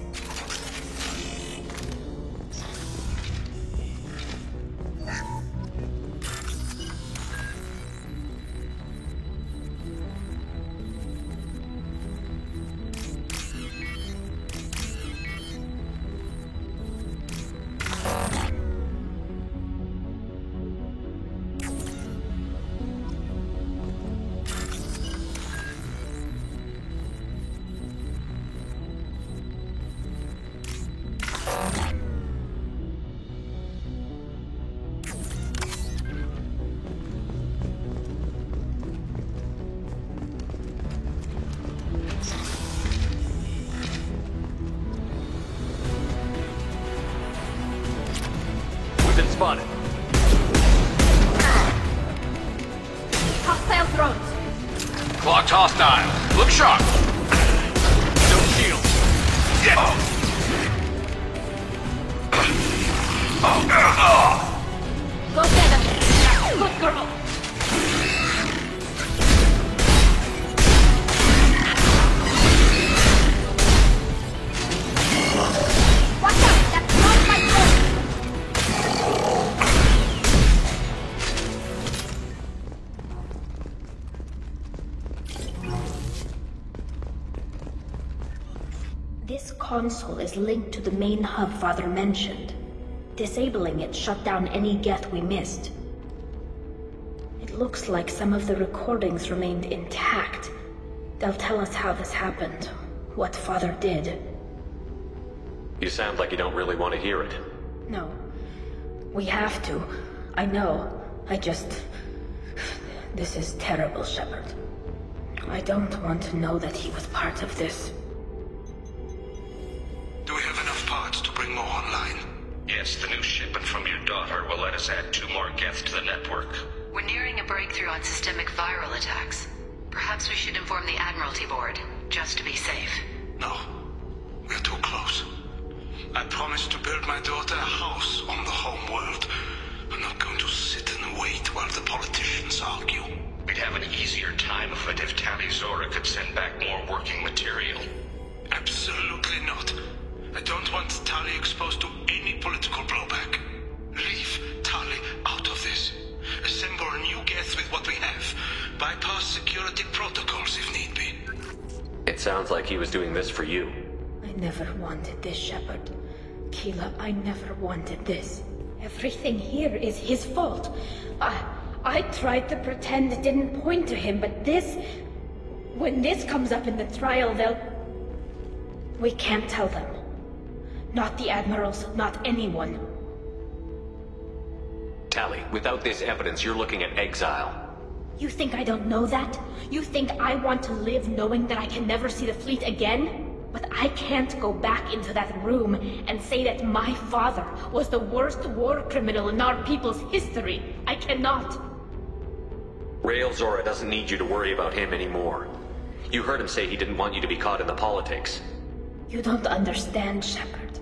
Spotted. Hostile drones. Clocked hostile. Look sharp. No shield. Yeah. Go get him. Good girl. Watch out. That's not my drone. This console is linked to the main hub Father mentioned. Disabling it shut down any Geth we missed. It looks like some of the recordings remained intact. They'll tell us how this happened, what Father did. You sound like you don't really want to hear it. No. We have to. I know. This is terrible, Shepard. I don't want to know that he was part of this. Do we have enough parts to bring more online? Yes, the new shipment from your daughter will let us add 2 more Geth to the network. We're nearing a breakthrough on systemic viral attacks. Perhaps we should inform the Admiralty Board, just to be safe. No. We're too close. I promised to build my daughter a house on the home world. I'm not going to sit and wait while the politicians argue. We'd have an easier time of it if Tali Zora could send back more working material. Absolutely not. I don't want Tali exposed to any political blowback. Leave Tali out of this. Assemble a new Geth with what we have. Bypass security protocols if need be. It sounds like he was doing this for you. I never wanted this, Shepard. Keela, I never wanted this. Everything here is his fault. I tried to pretend it didn't point to him, but this... When this comes up in the trial, they'll... We can't tell them. Not the Admirals, not anyone. Tali, without this evidence, you're looking at exile. You think I don't know that? You think I want to live knowing that I can never see the fleet again? But I can't go back into that room and say that my father was the worst war criminal in our people's history. I cannot. Rael Zora doesn't need you to worry about him anymore. You heard him say he didn't want you to be caught in the politics. You don't understand, Shepard.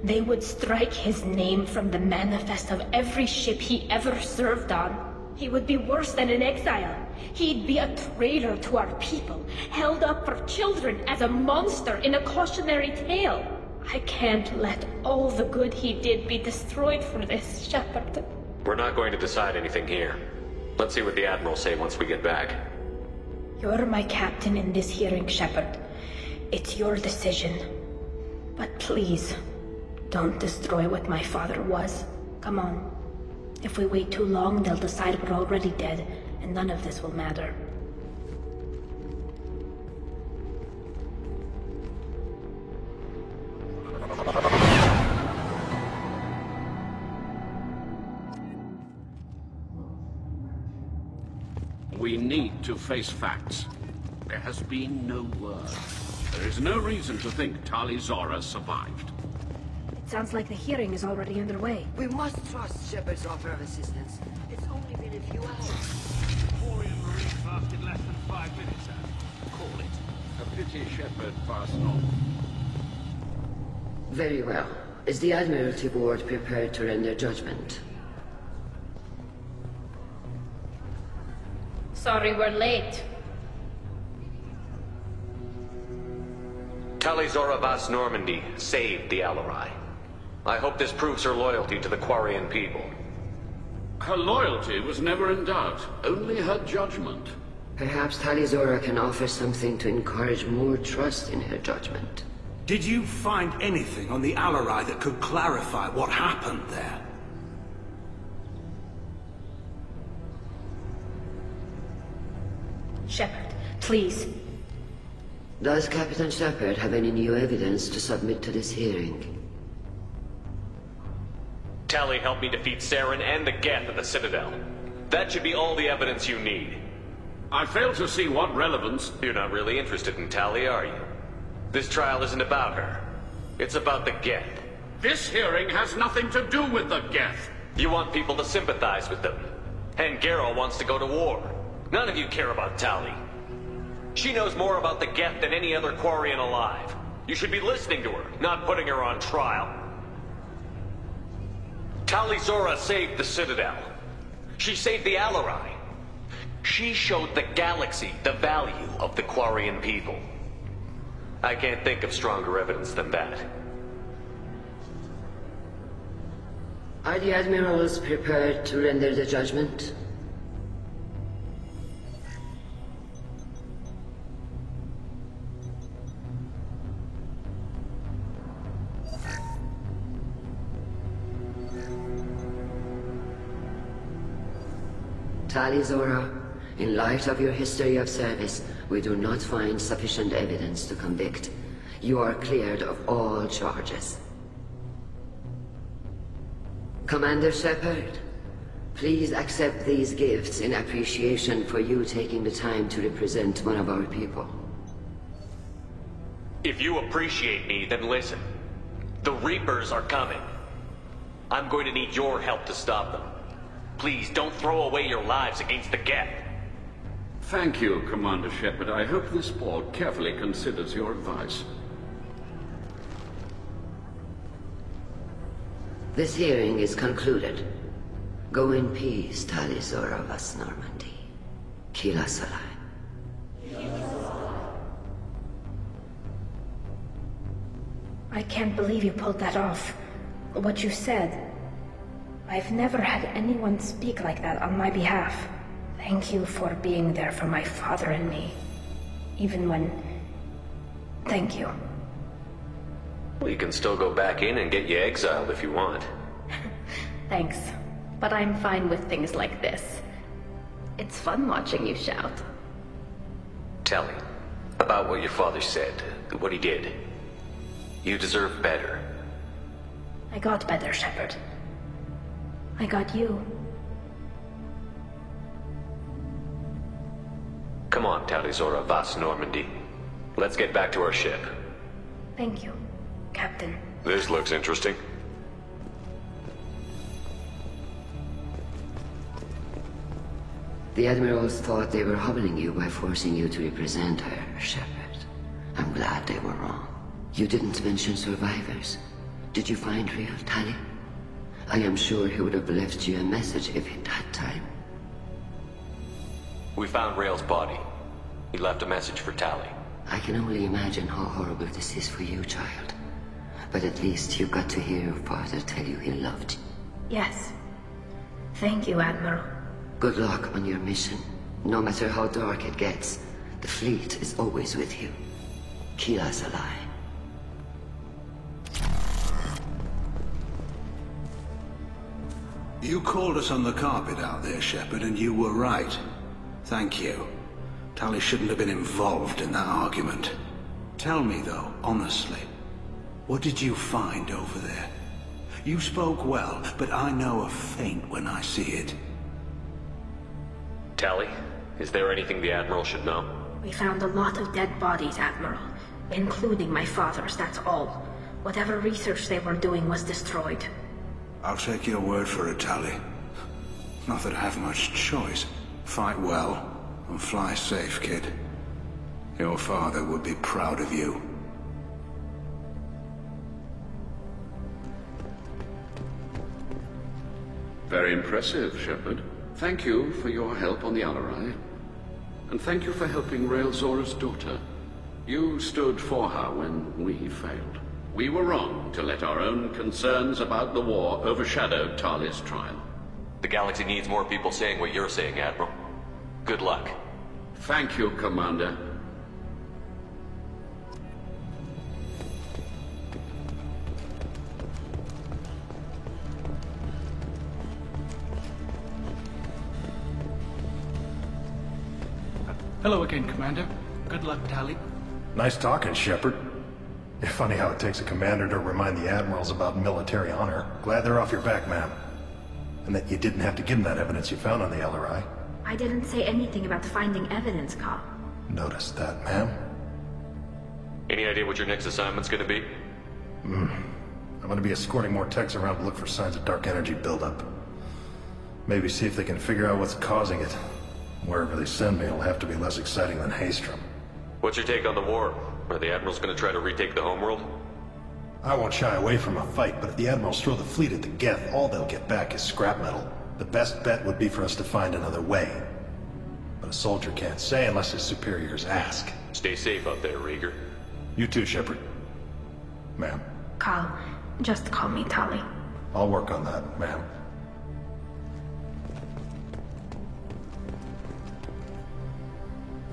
They would strike his name from the manifest of every ship he ever served on. He would be worse than an exile. He'd be a traitor to our people, held up for children as a monster in a cautionary tale. I can't let all the good he did be destroyed for this, Shepard. We're not going to decide anything here. Let's see what the Admiral say once we get back. You're my captain in this hearing, Shepard. It's your decision. But please, don't destroy what my father was. Come on. If we wait too long, they'll decide we're already dead, and none of this will matter. We need to face facts. There has been no word. There is no reason to think Tali Zora survived. Sounds like the hearing is already underway. We must trust Shepard's offer of assistance. It's only been a few hours. Quarian Marines lasted less than 5 minutes, call it. A pity Shepard passed on. Very well. Is the Admiralty Board prepared to render judgment? Sorry we're late. Tali Zora Vas Normandy saved the Alarai. I hope this proves her loyalty to the Quarian people. Her loyalty was never in doubt, only her judgment. Perhaps Tali Zora can offer something to encourage more trust in her judgment. Did you find anything on the Alarai that could clarify what happened there? Shepard, please. Does Captain Shepard have any new evidence to submit to this hearing? Tali helped me defeat Saren and the Geth at the Citadel. That should be all the evidence you need. I fail to see what relevance... You're not really interested in Tali, are you? This trial isn't about her. It's about the Geth. This hearing has nothing to do with the Geth. You want people to sympathize with them. And Geralt wants to go to war. None of you care about Tali. She knows more about the Geth than any other Quarian alive. You should be listening to her, not putting her on trial. Tali Zora saved the Citadel. She saved the Alarai. She showed the galaxy the value of the Quarian people. I can't think of stronger evidence than that. Are the Admirals prepared to render the judgment? Tali Zora, in light of your history of service, we do not find sufficient evidence to convict. You are cleared of all charges. Commander Shepard, please accept these gifts in appreciation for you taking the time to represent one of our people. If you appreciate me, then listen. The Reapers are coming. I'm going to need your help to stop them. Please, don't throw away your lives against the Geth. Thank you, Commander Shepard. I hope this board carefully considers your advice. This hearing is concluded. Go in peace, Tali Zora Vas Normandy. Kila Salai. I can't believe you pulled that off. What you said. I've never had anyone speak like that on my behalf. Thank you for being there for my father and me. Even when... Thank you. We can still go back in and get you exiled if you want. Thanks. But I'm fine with things like this. It's fun watching you shout. Tali, about what your father said, what he did. You deserve better. I got better, Shepard. I got you. Come on, Tali Zora Vas Normandy. Let's get back to our ship. Thank you, Captain. This looks interesting. The Admirals thought they were humbling you by forcing you to represent her, Shepard. I'm glad they were wrong. You didn't mention survivors. Did you find real Tali? I am sure he would have left you a message if he'd had time. We found Rael's body. He left a message for Tali. I can only imagine how horrible this is for you, child. But at least you got to hear your father tell you he loved you. Yes. Thank you, Admiral. Good luck on your mission. No matter how dark it gets, the fleet is always with you. Keela Serai. You called us on the carpet out there, Shepard, and you were right. Thank you. Tali shouldn't have been involved in that argument. Tell me, though, honestly, what did you find over there? You spoke well, but I know a feint when I see it. Tali, is there anything the Admiral should know? We found a lot of dead bodies, Admiral. Including my father's, that's all. Whatever research they were doing was destroyed. I'll take your word for it, Tali. Not that I have much choice. Fight well, and fly safe, kid. Your father would be proud of you. Very impressive, Shepard. Thank you for your help on the Alarai. And thank you for helping Rael Zora's daughter. You stood for her when we failed. We were wrong to let our own concerns about the war overshadow Tali's trial. The galaxy needs more people saying what you're saying, Admiral. Good luck. Thank you, Commander. Hello again, Commander. Good luck, Tali. Nice talking, Shepard. Funny how it takes a commander to remind the admirals about military honor. Glad they're off your back, ma'am. And that you didn't have to give them that evidence you found on the LRI. I didn't say anything about finding evidence, Cal. Noticed that, ma'am. Any idea what your next assignment's gonna be? I'm gonna be escorting more techs around to look for signs of dark energy buildup. Maybe see if they can figure out what's causing it. Wherever they send me, it'll have to be less exciting than Haystrom. What's your take on the war? Are the Admirals gonna try to retake the homeworld? I won't shy away from a fight, but if the Admirals throw the fleet at the Geth, all they'll get back is scrap metal. The best bet would be for us to find another way. But a soldier can't say unless his superiors ask. Stay safe out there, Rieger. You too, Shepard. Ma'am. Cal, just call me Tali. I'll work on that, ma'am.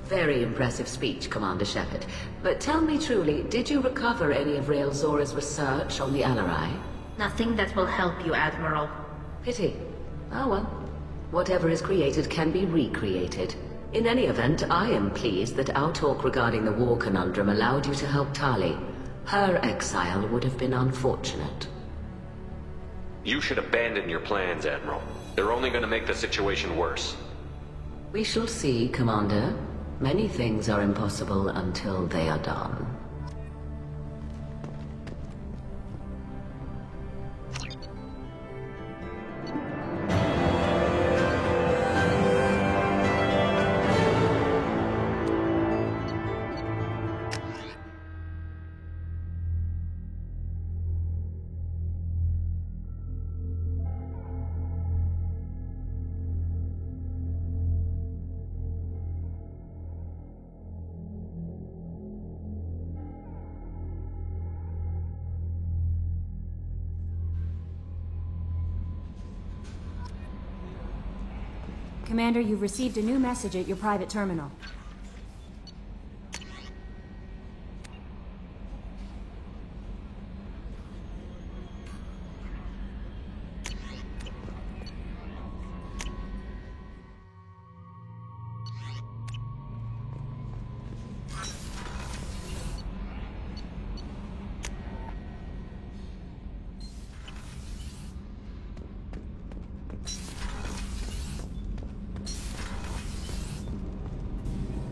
Very impressive speech, Commander Shepard. But tell me truly, did you recover any of Rael Zora's research on the Alarai? Nothing that will help you, Admiral. Pity. Oh well. Whatever is created can be recreated. In any event, I am pleased that our talk regarding the war conundrum allowed you to help Tali. Her exile would have been unfortunate. You should abandon your plans, Admiral. They're only gonna make the situation worse. We shall see, Commander. Many things are impossible until they are done. Commander, you've received a new message at your private terminal.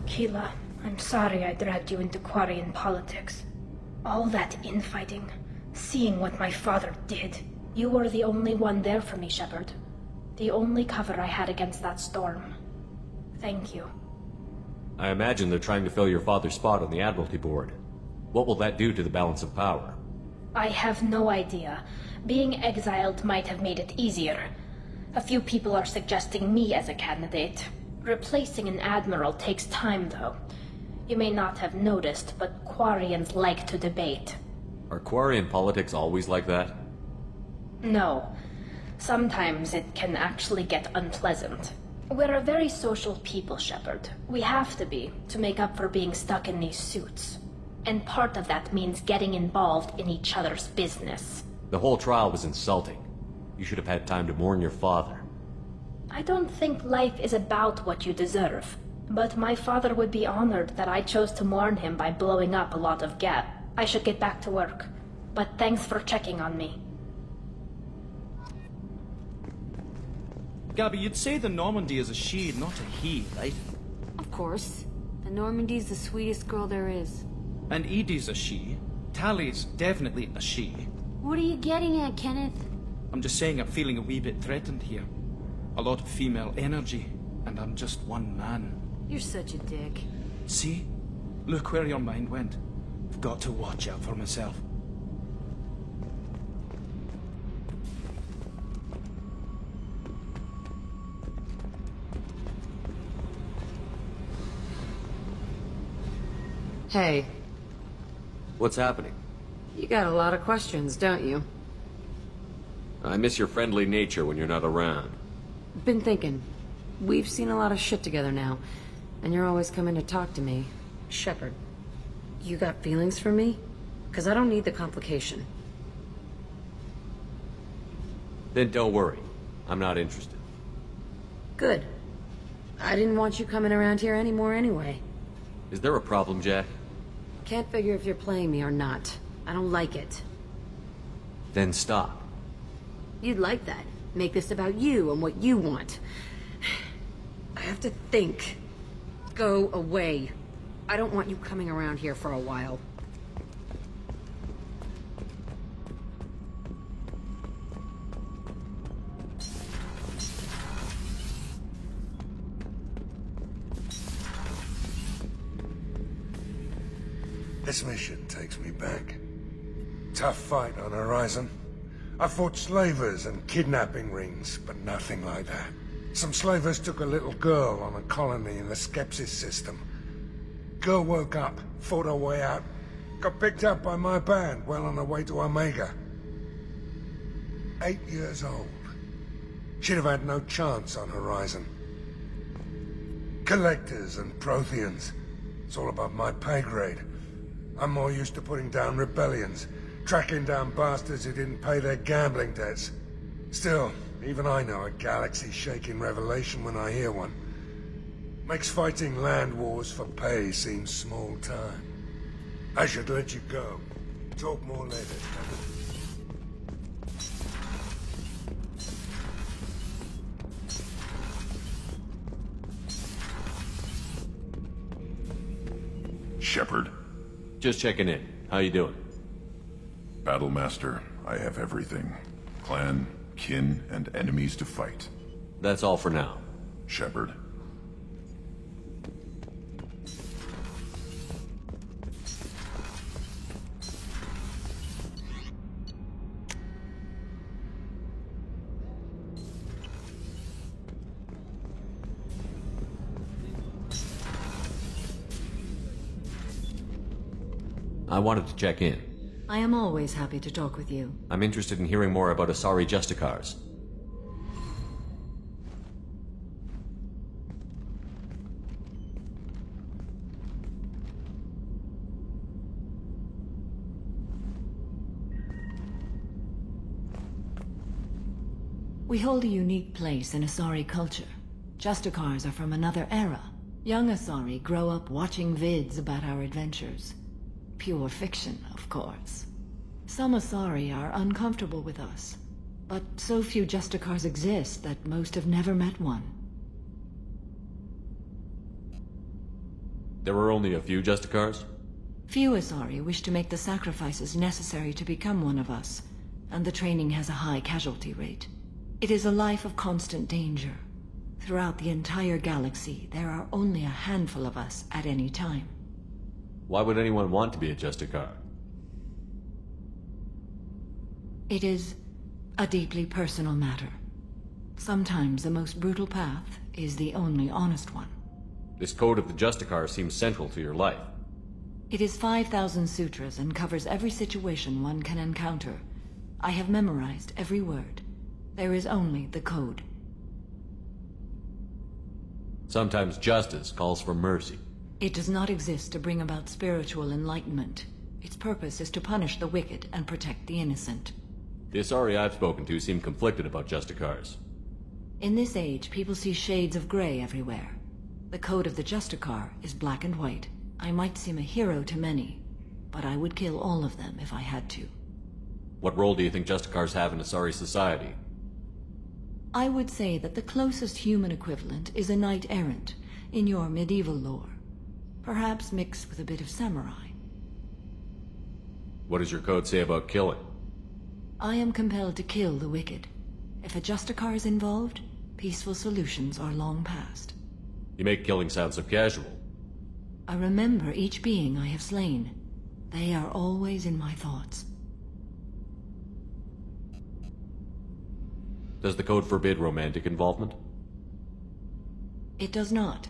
Keela, I'm sorry I dragged you into Quarian politics. All that infighting, seeing what my father did. You were the only one there for me, Shepard. The only cover I had against that storm. Thank you. I imagine they're trying to fill your father's spot on the Admiralty Board. What will that do to the balance of power? I have no idea. Being exiled might have made it easier. A few people are suggesting me as a candidate. Replacing an admiral takes time, though. You may not have noticed, but Quarians like to debate. Are Quarian politics always like that? No. Sometimes it can actually get unpleasant. We're a very social people, Shepard. We have to be, to make up for being stuck in these suits. And part of that means getting involved in each other's business. The whole trial was insulting. You should have had time to mourn your father. I don't think life is about what you deserve. But my father would be honored that I chose to mourn him by blowing up a lot of Geth. I should get back to work. But thanks for checking on me. Gabby, you'd say the Normandy is a she, not a he, right? Of course. The Normandy's the sweetest girl there is. And Edie's a she. Tally's definitely a she. What are you getting at, Kenneth? I'm just saying I'm feeling a wee bit threatened here. A lot of female energy, and I'm just one man. You're such a dick. See? Look where your mind went. I've got to watch out for myself. Hey. What's happening? You got a lot of questions, don't you? I miss your friendly nature when you're not around. Been thinking. We've seen a lot of shit together now, and you're always coming to talk to me. Shepard, you got feelings for me? 'Cause I don't need the complication. Then don't worry. I'm not interested. Good. I didn't want you coming around here anymore anyway. Is there a problem, Jack? Can't figure if you're playing me or not. I don't like it. Then stop. You'd like that. Make this about you and what you want. I have to think. Go away. I don't want you coming around here for a while. This mission takes me back. Tough fight on Horizon. I fought slavers and kidnapping rings, but nothing like that. Some slavers took a little girl on a colony in the Skepsis system. Girl woke up, fought her way out, got picked up by my band well on her way to Omega. 8 years old. She'd have had no chance on Horizon. Collectors and Protheans. It's all above my pay grade. I'm more used to putting down rebellions, tracking down bastards who didn't pay their gambling debts. Still, even I know a galaxy-shaking revelation when I hear one. Makes fighting land wars for pay seem small time. I should let you go. Talk more later. Shepard? Just checking in. How you doing? Battlemaster, I have everything. Clan, kin, and enemies to fight. That's all for now. Shepard. I wanted to check in. I am always happy to talk with you. I'm interested in hearing more about Asari Justicars. We hold a unique place in Asari culture. Justicars are from another era. Young Asari grow up watching vids about our adventures. Pure fiction, of course. Some Asari are uncomfortable with us, but so few Justicars exist that most have never met one. There were only a few Justicars? Few Asari wish to make the sacrifices necessary to become one of us, and the training has a high casualty rate. It is a life of constant danger. Throughout the entire galaxy, there are only a handful of us at any time. Why would anyone want to be a Justicar? It is a deeply personal matter. Sometimes the most brutal path is the only honest one. This code of the Justicar seems central to your life. It is 5,000 sutras and covers every situation one can encounter. I have memorized every word. There is only the code. Sometimes justice calls for mercy. It does not exist to bring about spiritual enlightenment. Its purpose is to punish the wicked and protect the innocent. The Asari I've spoken to seem conflicted about Justicars. In this age, people see shades of gray everywhere. The code of the Justicar is black and white. I might seem a hero to many, but I would kill all of them if I had to. What role do you think Justicars have in Asari society? I would say that the closest human equivalent is a knight-errant, in your medieval lore. Perhaps mixed with a bit of samurai. What does your code say about killing? I am compelled to kill the wicked. If a Justicar is involved, peaceful solutions are long past. You make killing sound so casual. I remember each being I have slain. They are always in my thoughts. Does the code forbid romantic involvement? It does not.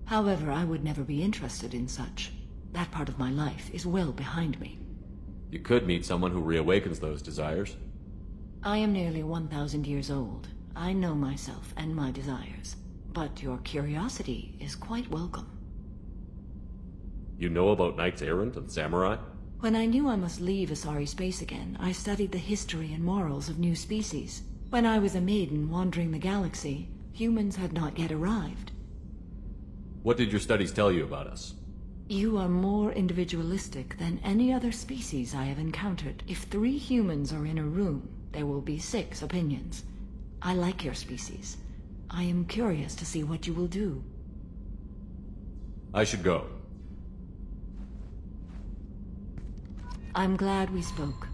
However, I would never be interested in such. That part of my life is well behind me. You could meet someone who reawakens those desires. I am nearly 1,000 years old. I know myself and my desires. But your curiosity is quite welcome. You know about Knights Errant and Samurai? When I knew I must leave Asari space again, I studied the history and morals of new species. When I was a maiden wandering the galaxy, humans had not yet arrived. What did your studies tell you about us? You are more individualistic than any other species I have encountered. If 3 humans are in a room, there will be 6 opinions. I like your species. I am curious to see what you will do. I should go. I'm glad we spoke.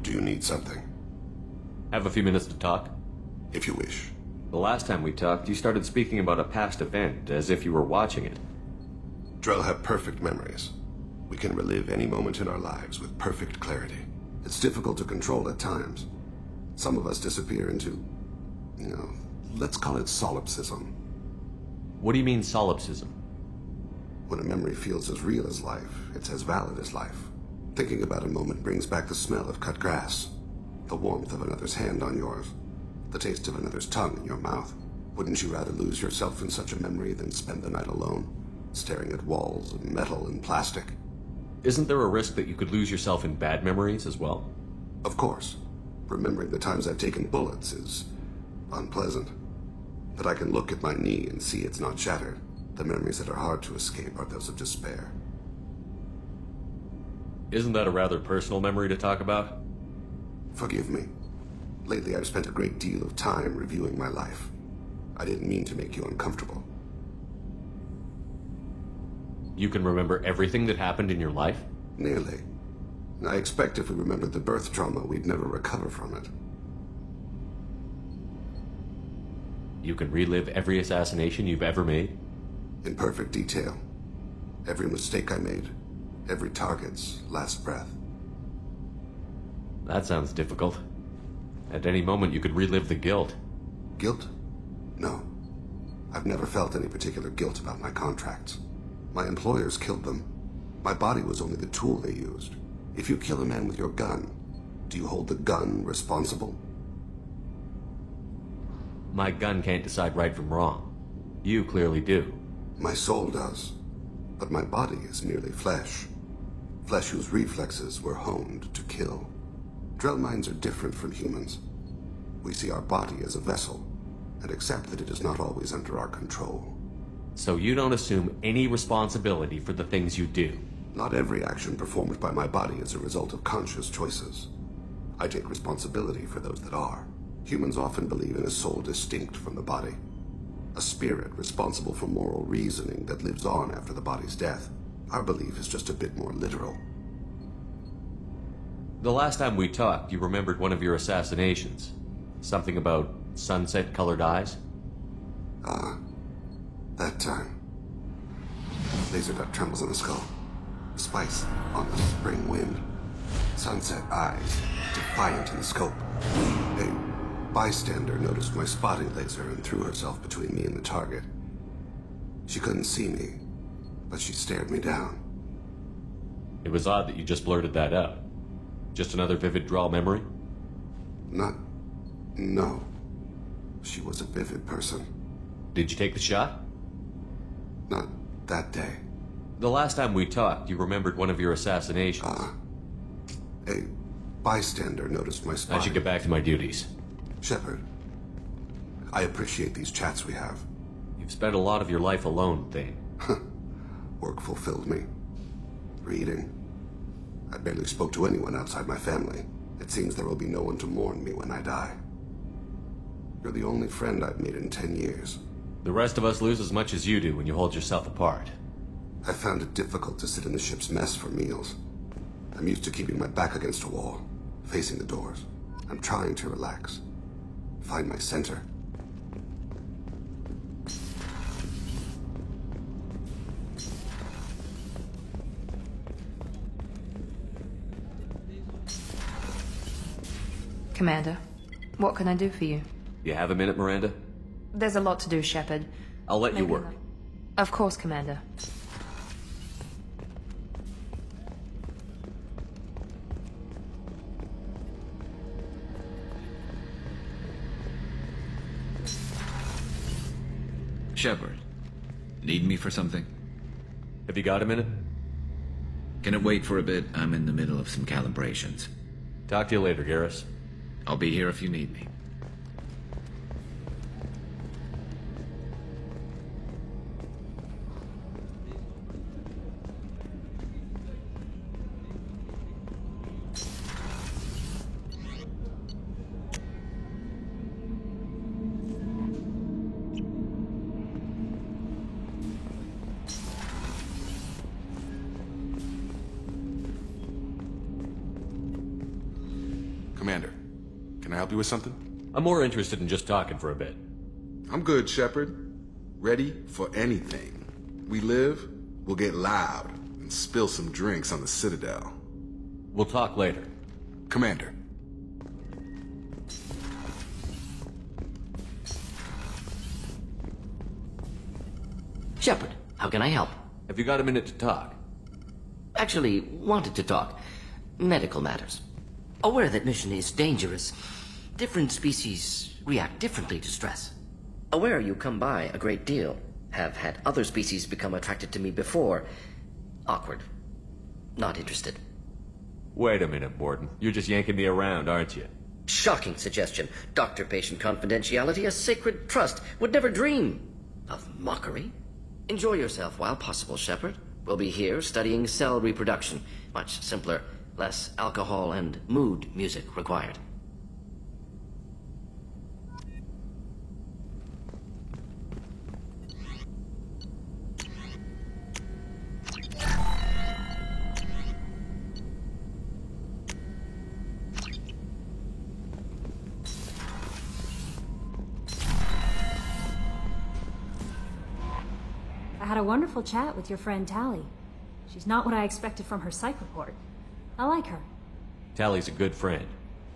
Do you need something? Have a few minutes to talk? If you wish. The last time we talked, you started speaking about a past event, as if you were watching it. Drell have perfect memories. We can relive any moment in our lives with perfect clarity. It's difficult to control at times. Some of us disappear into, let's call it solipsism. What do you mean, solipsism? When a memory feels as real as life, it's as valid as life. Thinking about a moment brings back the smell of cut grass, the warmth of another's hand on yours, the taste of another's tongue in your mouth. Wouldn't you rather lose yourself in such a memory than spend the night alone, staring at walls of metal and plastic? Isn't there a risk that you could lose yourself in bad memories as well? Of course. Remembering the times I've taken bullets is unpleasant. But I can look at my knee and see it's not shattered. The memories that are hard to escape are those of despair. Isn't that a rather personal memory to talk about? Forgive me. Lately I've spent a great deal of time reviewing my life. I didn't mean to make you uncomfortable. You can remember everything that happened in your life? Nearly. I expect if we remembered the birth trauma, we'd never recover from it. You can relive every assassination you've ever made? In perfect detail. Every mistake I made. Every target's last breath. That sounds difficult. At any moment you could relive the guilt. Guilt? No. I've never felt any particular guilt about my contracts. My employers killed them. My body was only the tool they used. If you kill a man with your gun, do you hold the gun responsible? My gun can't decide right from wrong. You clearly do. My soul does. But my body is merely flesh. Flesh whose reflexes were honed to kill. Drell minds are different from humans. We see our body as a vessel, and accept that it is not always under our control. So you don't assume any responsibility for the things you do? Not every action performed by my body is a result of conscious choices. I take responsibility for those that are. Humans often believe in a soul distinct from the body. A spirit responsible for moral reasoning that lives on after the body's death. Our belief is just a bit more literal. The last time we talked, you remembered one of your assassinations. Something about sunset-colored eyes? That time. Laser dot trembles in the skull. Spice on the spring wind. Sunset eyes, defiant in the scope. A bystander noticed my spotting laser and threw herself between me and the target. She couldn't see me, but she stared me down. It was odd that you just blurted that out. Just another vivid draw memory? No. She was a vivid person. Did you take the shot? Not that day. The last time we talked, you remembered one of your assassinations. A bystander noticed my spotting. I should get back to my duties. Shepard, I appreciate these chats we have. You've spent a lot of your life alone, Thane. Work fulfilled me. Reading. I barely spoke to anyone outside my family. It seems there will be no one to mourn me when I die. You're the only friend I've made in 10 years. The rest of us lose as much as you do when you hold yourself apart. I found it difficult to sit in the ship's mess for meals. I'm used to keeping my back against a wall, facing the doors. I'm trying to relax. Find my center. Commander, what can I do for you? You have a minute, Miranda? There's a lot to do, Shepard. I'll let you work. Of course, Commander. Shepard, need me for something? Have you got a minute? Can it wait for a bit? I'm in the middle of some calibrations. Talk to you later, Garrus. I'll be here if you need me. Commander, can I help you with something? I'm more interested in just talking for a bit. I'm good, Shepard. Ready for anything. We live, we'll get loud, and spill some drinks on the Citadel. We'll talk later. Commander. Shepard, how can I help? Have you got a minute to talk? Actually, wanted to talk. Medical matters. Aware that mission is dangerous. Different species react differently to stress. Aware you come by a great deal. Have had other species become attracted to me before. Awkward. Not interested. Wait a minute, Mordin. You're just yanking me around, aren't you? Shocking suggestion. Doctor-patient confidentiality, a sacred trust. Would never dream of mockery. Enjoy yourself while possible, Shepard. We'll be here studying cell reproduction. Much simpler. Less alcohol and mood music required. I had a wonderful chat with your friend Tali. She's not what I expected from her psych report. I like her. Tally's a good friend.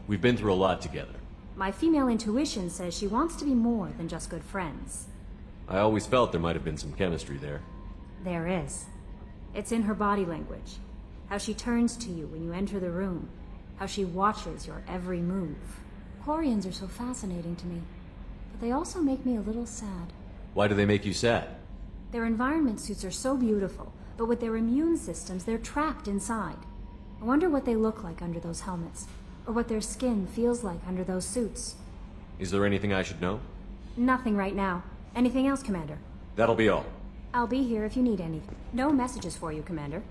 We've been through a lot together. My female intuition says she wants to be more than just good friends. I always felt there might have been some chemistry there. There is. It's in her body language. How she turns to you when you enter the room. How she watches your every move. Quarians are so fascinating to me, but they also make me a little sad. Why do they make you sad? Their environment suits are so beautiful, but with their immune systems, they're trapped inside. I wonder what they look like under those helmets, or what their skin feels like under those suits. Is there anything I should know? Nothing right now. Anything else, Commander? That'll be all. I'll be here if you need anything. No messages for you, Commander.